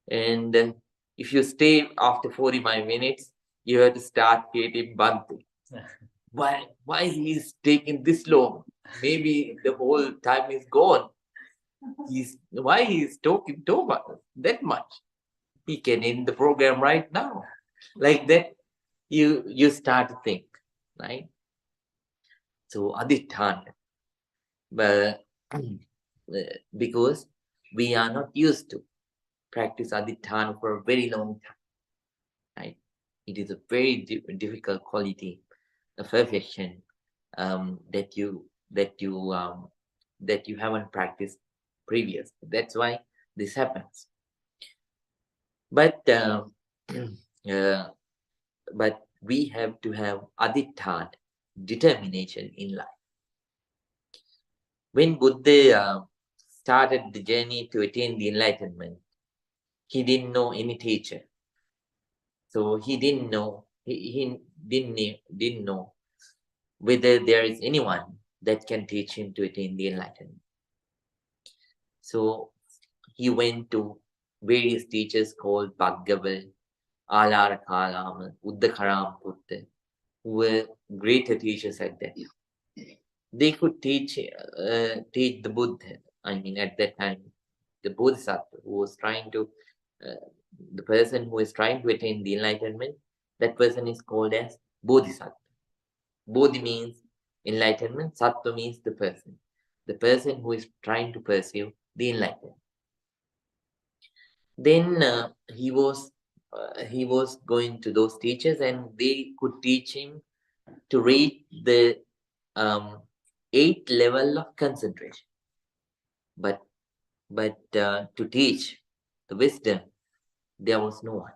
and if you stay after 45 minutes, you have to start creating Bhakti. Why he's taking this long? Maybe the whole time is gone. Why he's talking that much? He can end the program right now. Like that, you start to think, right? So Aditthana, but because we are not used to practice Aditthana for a very long time, right? It is a very difficult quality, a perfection that you haven't practiced previous. That's why this happens. But but we have to have Aditthana, determination in life. When Buddha started the journey to attain the enlightenment, he didn't know any teacher. So he didn't know whether there is anyone that can teach him to attain the enlightenment. So he went to various teachers called Bhagavan, Alarakalam, Uddakaram Buddha, who were greater teachers at that time. They could teach the Buddha. I mean, at that time, the Bodhisattva who was trying to, the person who is trying to attain the enlightenment, that person is called as Bodhisattva. Bodhi means enlightenment, Sattva means the person who is trying to pursue the enlightenment. Then he was going to those teachers, and they could teach him to reach the 8th level of concentration. But to teach the wisdom, there was no one.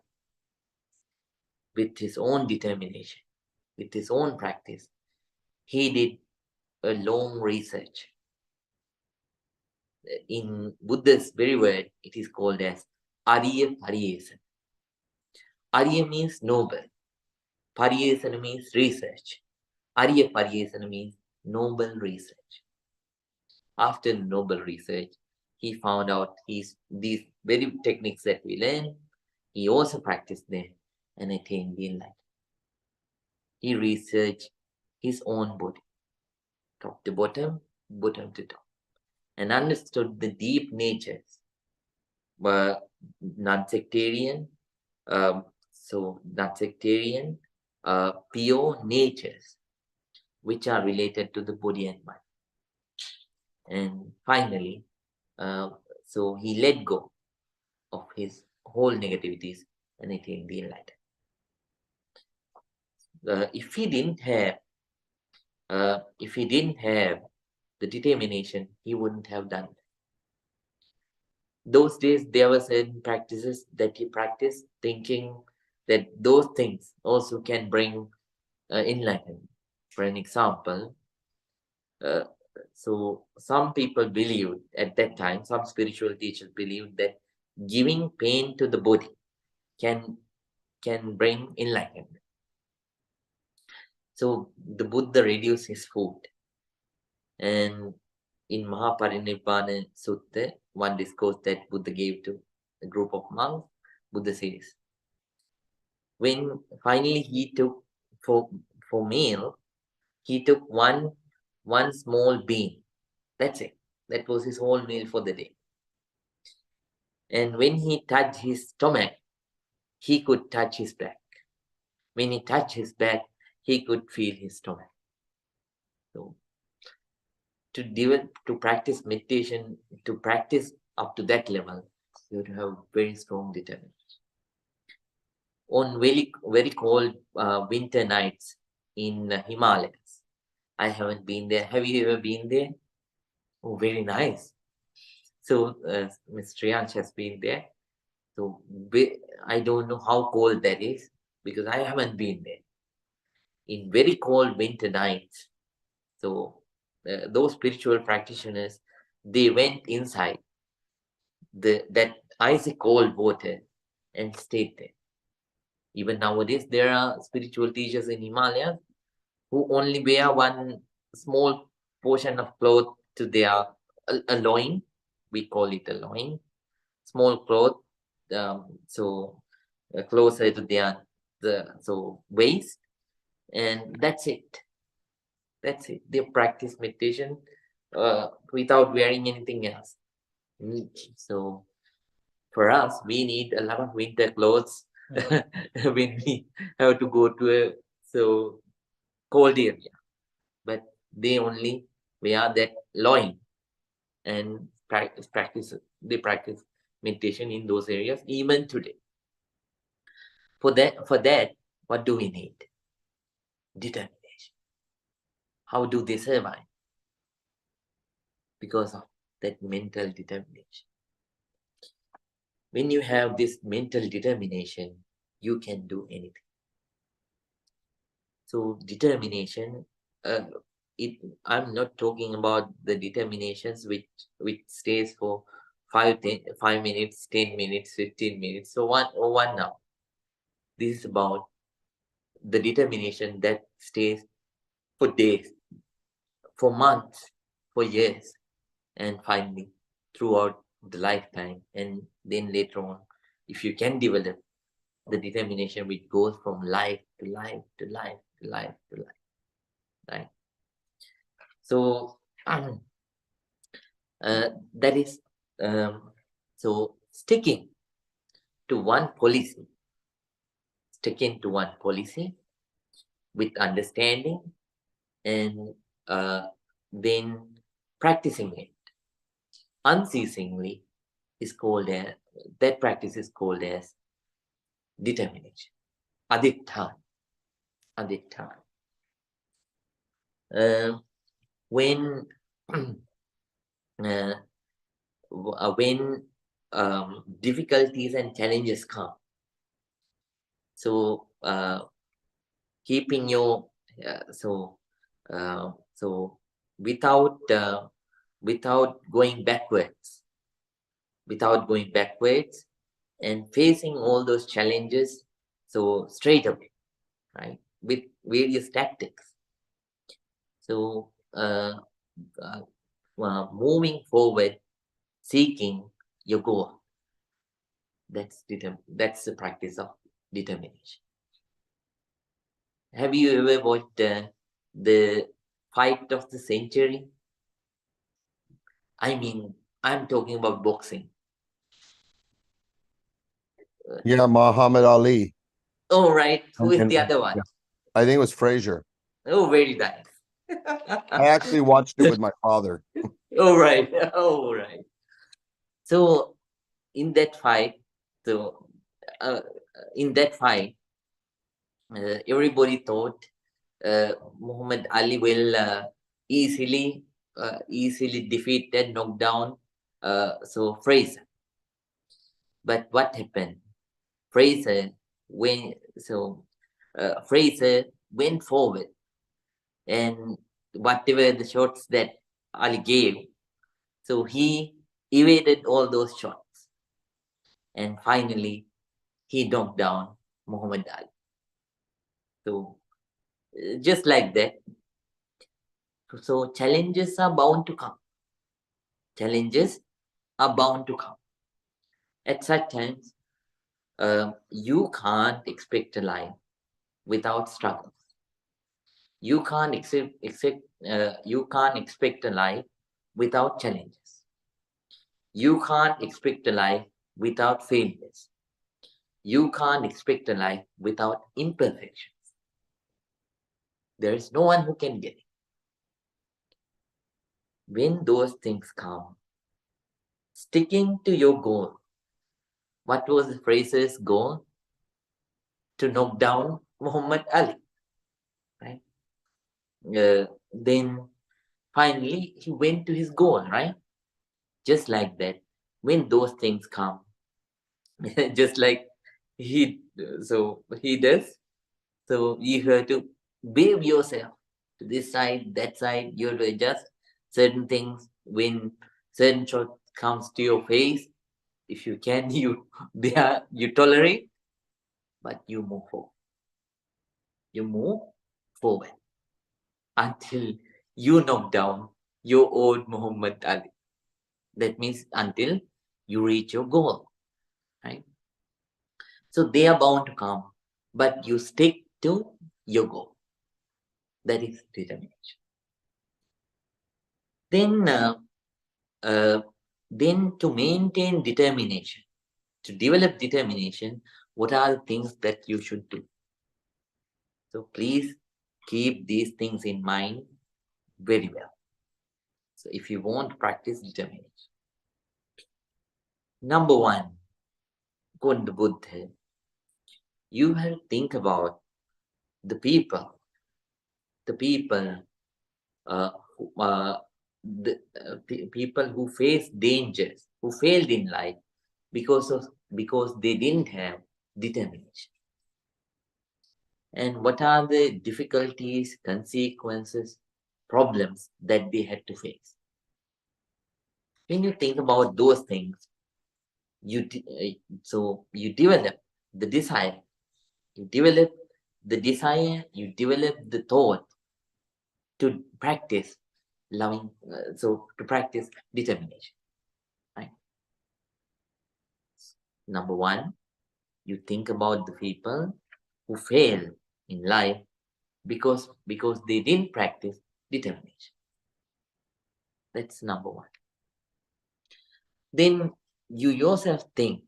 With his own determination, with his own practice, he did a long research. In Buddha's very word, it is called as Arya Pariyesana. Arya means noble. Pariyesana means research. Arya Pariyesana means noble research. After noble research, he found out these very techniques that we learn. He also practiced them and attained the enlightenment. He researched his own body, top to bottom, bottom to top, and understood the deep natures, but non-sectarian, pure natures which are related to the body and mind. And finally, so he let go of his whole negativities and attained the enlightenment. If he didn't have the determination, he wouldn't have done that. Those days there were certain practices that he practiced, thinking that those things also can bring enlightenment. For an example, so some people believed at that time, some spiritual teachers believed that giving pain to the body can bring enlightenment. So the Buddha reduced his food, and in Mahaparinibbana Sutta, one discourse that Buddha gave to a group of monks, Buddha says, when finally he took for meal, he took one small bean. That's it. That was his whole meal for the day. And when he touched his stomach, he could touch his back. When he touched his back, he could feel his stomach. So to practice meditation, to practice up to that level, you have to have very strong determination. On very cold winter nights in Himalayas, I haven't been there. Have you ever been there? Oh, very nice. So Mr. Triansh has been there. So I don't know how cold that is because I haven't been there. In very cold winter nights, so those spiritual practitioners, they went inside that icy cold water and stayed there. Even nowadays, there are spiritual teachers in Himalaya who only wear one small portion of cloth to their a loin. We call it a loin, small cloth. So closer to their waist, and that's it. That's it. They practice meditation without wearing anything else. So for us, we need a lot of winter clothes when we have to go to a cold area. But they only wear that loin and they practice meditation in those areas even today. For that, what do we need? Determination. How do they survive? Because of that mental determination. When you have this mental determination, you can do anything. So determination, I'm not talking about the determinations which stays for 5 minutes, 10 minutes, 15 minutes, so 1 hour. This is about the determination that stays for days, for months, for years, and finally throughout the lifetime. And then later on, if you can develop the determination which goes from life to life to life to life to life, right? So that is so sticking to one policy with understanding, and then practicing it unceasingly is called as, that practice is called as determination. Adhiktan. When difficulties and challenges come, so keeping your without going backwards, and facing all those challenges so straight away, right, with various tactics. So moving forward, seeking your goal, that's the practice of determination. Have you ever watched the fight of the century? I mean, I'm talking about boxing. Yeah, Muhammad Ali. Oh, right. Who is And- the other one? yeah. I think it was Frazier. Oh, very nice. I actually watched it with my father. All right. All right. So in that fight, so uh, in that fight, everybody thought Muhammad Ali will easily defeat and knock down Fraser. But what happened? Fraser Fraser went forward, and whatever the shots that Ali gave, so he evaded all those shots, and finally he knocked down Muhammad Ali. So just like that. So challenges are bound to come. Challenges are bound to come. At such times, you can't expect a life without struggles. You can't expect a life without challenges. You can't expect a life without failures. You can't expect a life without imperfections. There is no one who can get it. When those things come, sticking to your goal. What was the Fraser's goal? To knock down Muhammad Ali. Right? Then finally he went to his goal, right? Just like that, when those things come, just like he does, so you have to behave yourself to this side, that side. You have to adjust certain things when certain shot comes to your face. If you can, you tolerate, but you move forward. You move forward until you knock down your old Muhammad Ali. That means until you reach your goal, right? So they are bound to come, but you stick to your goal. That is determination. Then to maintain determination, to develop determination, what are the things that you should do? So please keep these things in mind very well. So if you want to practice determination. Number one, according to Buddha, you have to think about the people people who face dangers, who failed in life because they didn't have determination. And what are the difficulties, consequences, problems that they had to face? When you think about those things, you develop the desire. You develop the thought to practice to practice determination, right? Number one, you think about the people who fail in life because they didn't practice determination. That's number one. Then you yourself think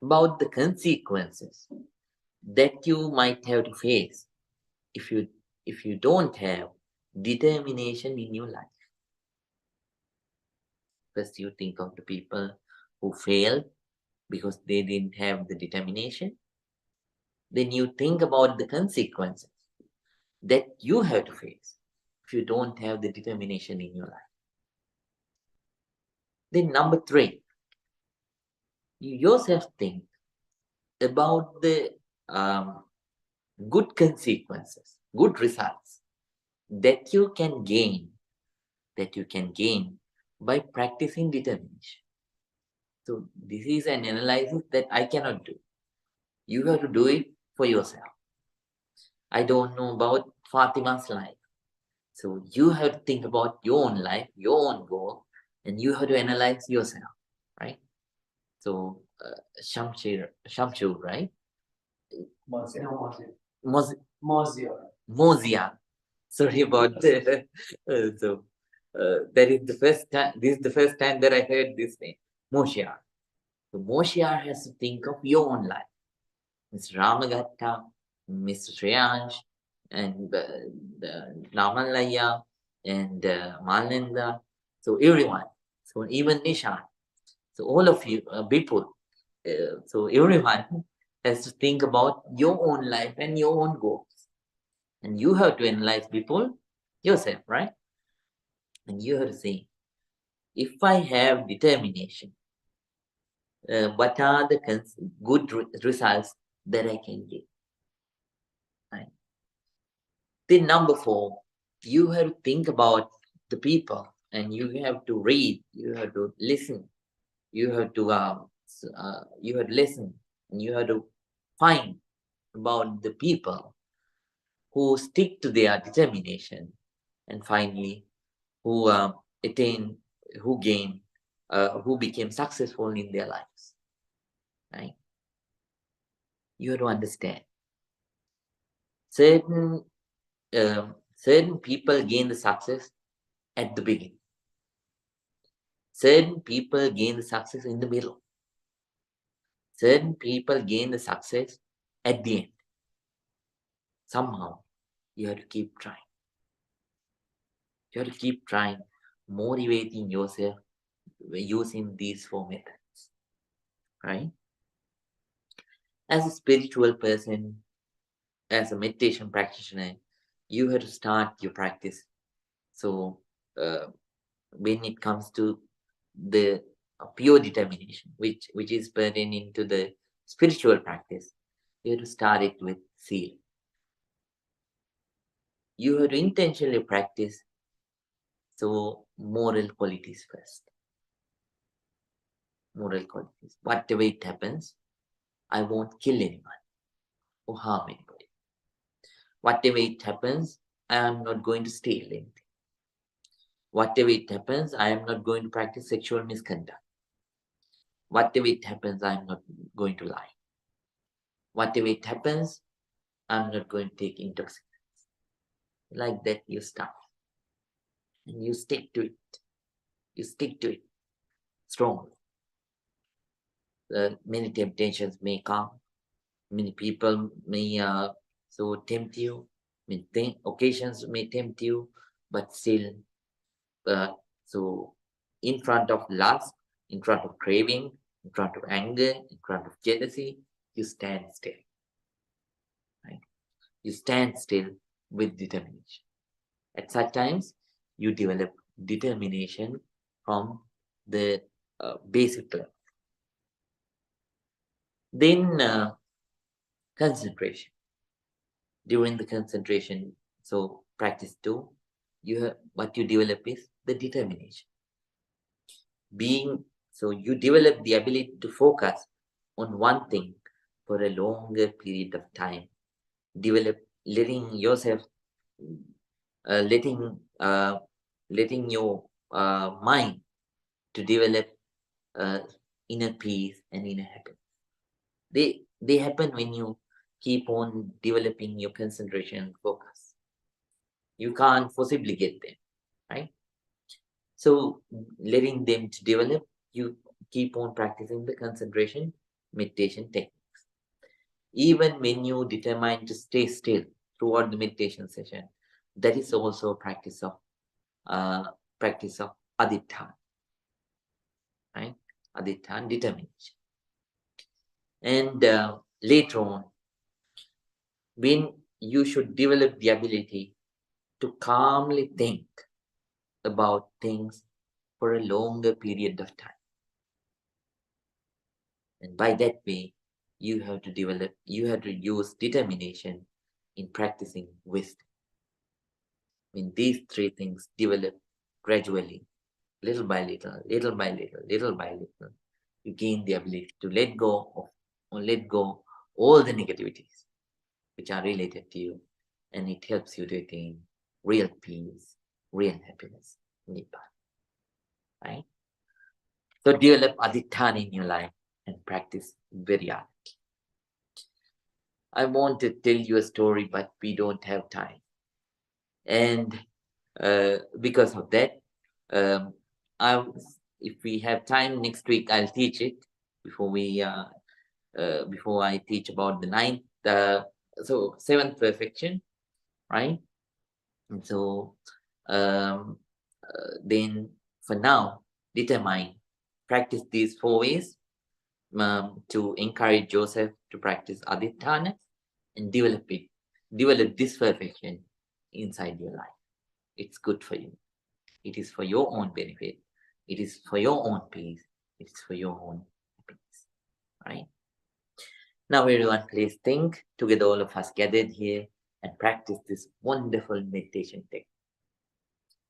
about the consequences that you might have to face if you don't have determination in your life. First, you think of the people who failed because they didn't have the determination. Then you think about the consequences that you have to face if you don't have the determination in your life. Then number three, you yourself think about the good consequences, good results that you can gain by practicing determination. So this is an analysis that I cannot do. You have to do it for yourself. I don't know about Fatima's life. So you have to think about your own life, your own goal, and you have to analyze yourself, right? So Shamshir, right? Mozia. Sorry about that. That is the first time. This is the first time that I heard this name, Moshiar. So Moshiar has to think of your own life. Mr. Ramagatta, Mr. Shreyansh, and the Namalaya and Malnanda. So everyone, so even Nishan, so all of you people, so everyone has to think about your own life and your own goals. And you have to analyze people yourself, right? And you have to say, if I have determination, what are the good results that I can get? Right? Then number 4, you have to think about the people, and you have to read, you have to listen, you have to listen, and you have to find about the people who stick to their determination, and finally who attain, who gain, who became successful in their lives. Right? You have to understand certain certain people gain the success at the beginning. Certain people gain the success in the middle. Certain people gain the success at the end. Somehow, you have to keep trying. You have to keep trying, motivating yourself using these 4 methods. Right? As a spiritual person, as a meditation practitioner, you have to start your practice. So, when it comes to the pure determination, which is pertaining to the spiritual practice, you have to start it with seal. You have to intentionally practice so moral qualities first. Moral qualities. Whatever it happens, I won't kill anyone or harm anybody. Whatever it happens, I am not going to steal anything. Whatever it happens, I am not going to practice sexual misconduct. Whatever it happens, I am not going to lie. Whatever it happens, I'm not going to take intoxicants. Like that, you start. And you stick to it. You stick to it strongly. Many temptations may come. Many people may so tempt you. Many occasions may tempt you, but still, so in front of lust, in front of craving, in front of anger, in front of jealousy, you stand still. Right? You stand still with determination. At such times, you develop determination from the basic level. Then concentration. During the concentration, so practice 2, what you develop is the determination. You develop the ability to focus on one thing for a longer period of time. Letting yourself, letting your mind to develop inner peace and inner happiness. They happen when you keep on developing your concentration and focus. You can't possibly get them, right? So letting them to develop, you keep on practicing the concentration meditation techniques. Even when you determine to stay still throughout the meditation session, that is also a practice of aditthana, right? Aditthana, determination. And later on, when you should develop the ability to calmly think about things for a longer period of time. And by that way, you have to use determination in practicing wisdom. When these 3 things develop gradually, little by little, little by little, little by little, you gain the ability to let go all the negativities which are related to you, and it helps you to attain real peace, real happiness, Nibbana. Right? So develop aditthana in your life and practice Vihara. I want to tell you a story, but we don't have time. And because of that, if we have time next week, I'll teach it before I teach about the 9th, so 7th perfection. right? And so then for now, practice these 4 ways to encourage Joseph to practice aditthana and develop this perfection inside your life. It's good for you. It is for your own benefit. It is for your own peace. It is for your own happiness, right? Now everyone, please think together, all of us gathered here, and practice this wonderful meditation technique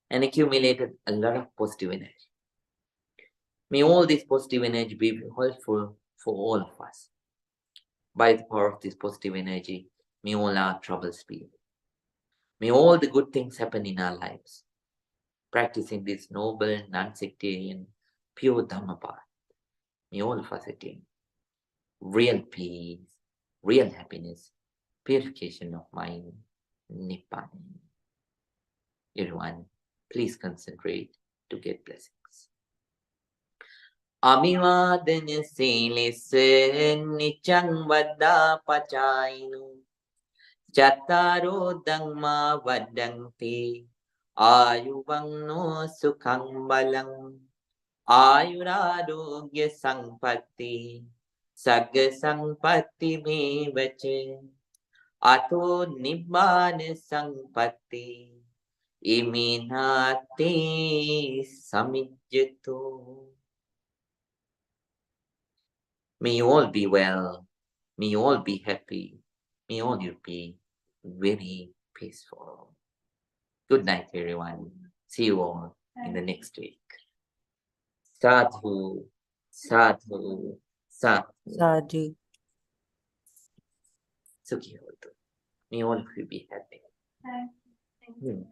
and accumulated a lot of positive energy. May all this positive energy be helpful for all of us. By the power of this positive energy, may all our troubles be. May all the good things happen in our lives. Practicing this noble, non-sectarian, pure Dhamma path, may all of us attain real peace, real happiness, purification of mind, Nibbana. Everyone, please concentrate to get blessings. Abhivadana silisa nichang vada pachayinu Chattaro dhamma vadanti ayuvangno sukhang balang ayurarogya sampatti sagga sampatti mevache ato nibbana sampatti iminati samijjato. May you all be well. May you all be happy. May all you be very peaceful. Good night, everyone. See you all in the next week. Sadhu, sadhu, sadhu. Sadhu. Sukhi hotu. May all of you be happy. Hmm.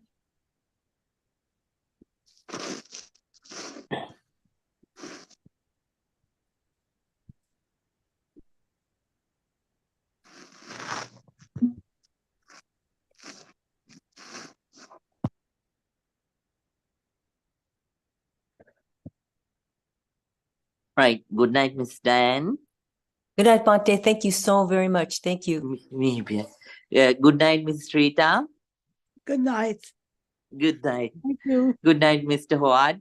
Right. Good night, Miss Diane. Good night, Bhante. Thank you so very much. Thank you. Maybe. Yeah. Good night, Miss Rita. Good night. Good night. Thank you. Good night, Mr. Howard.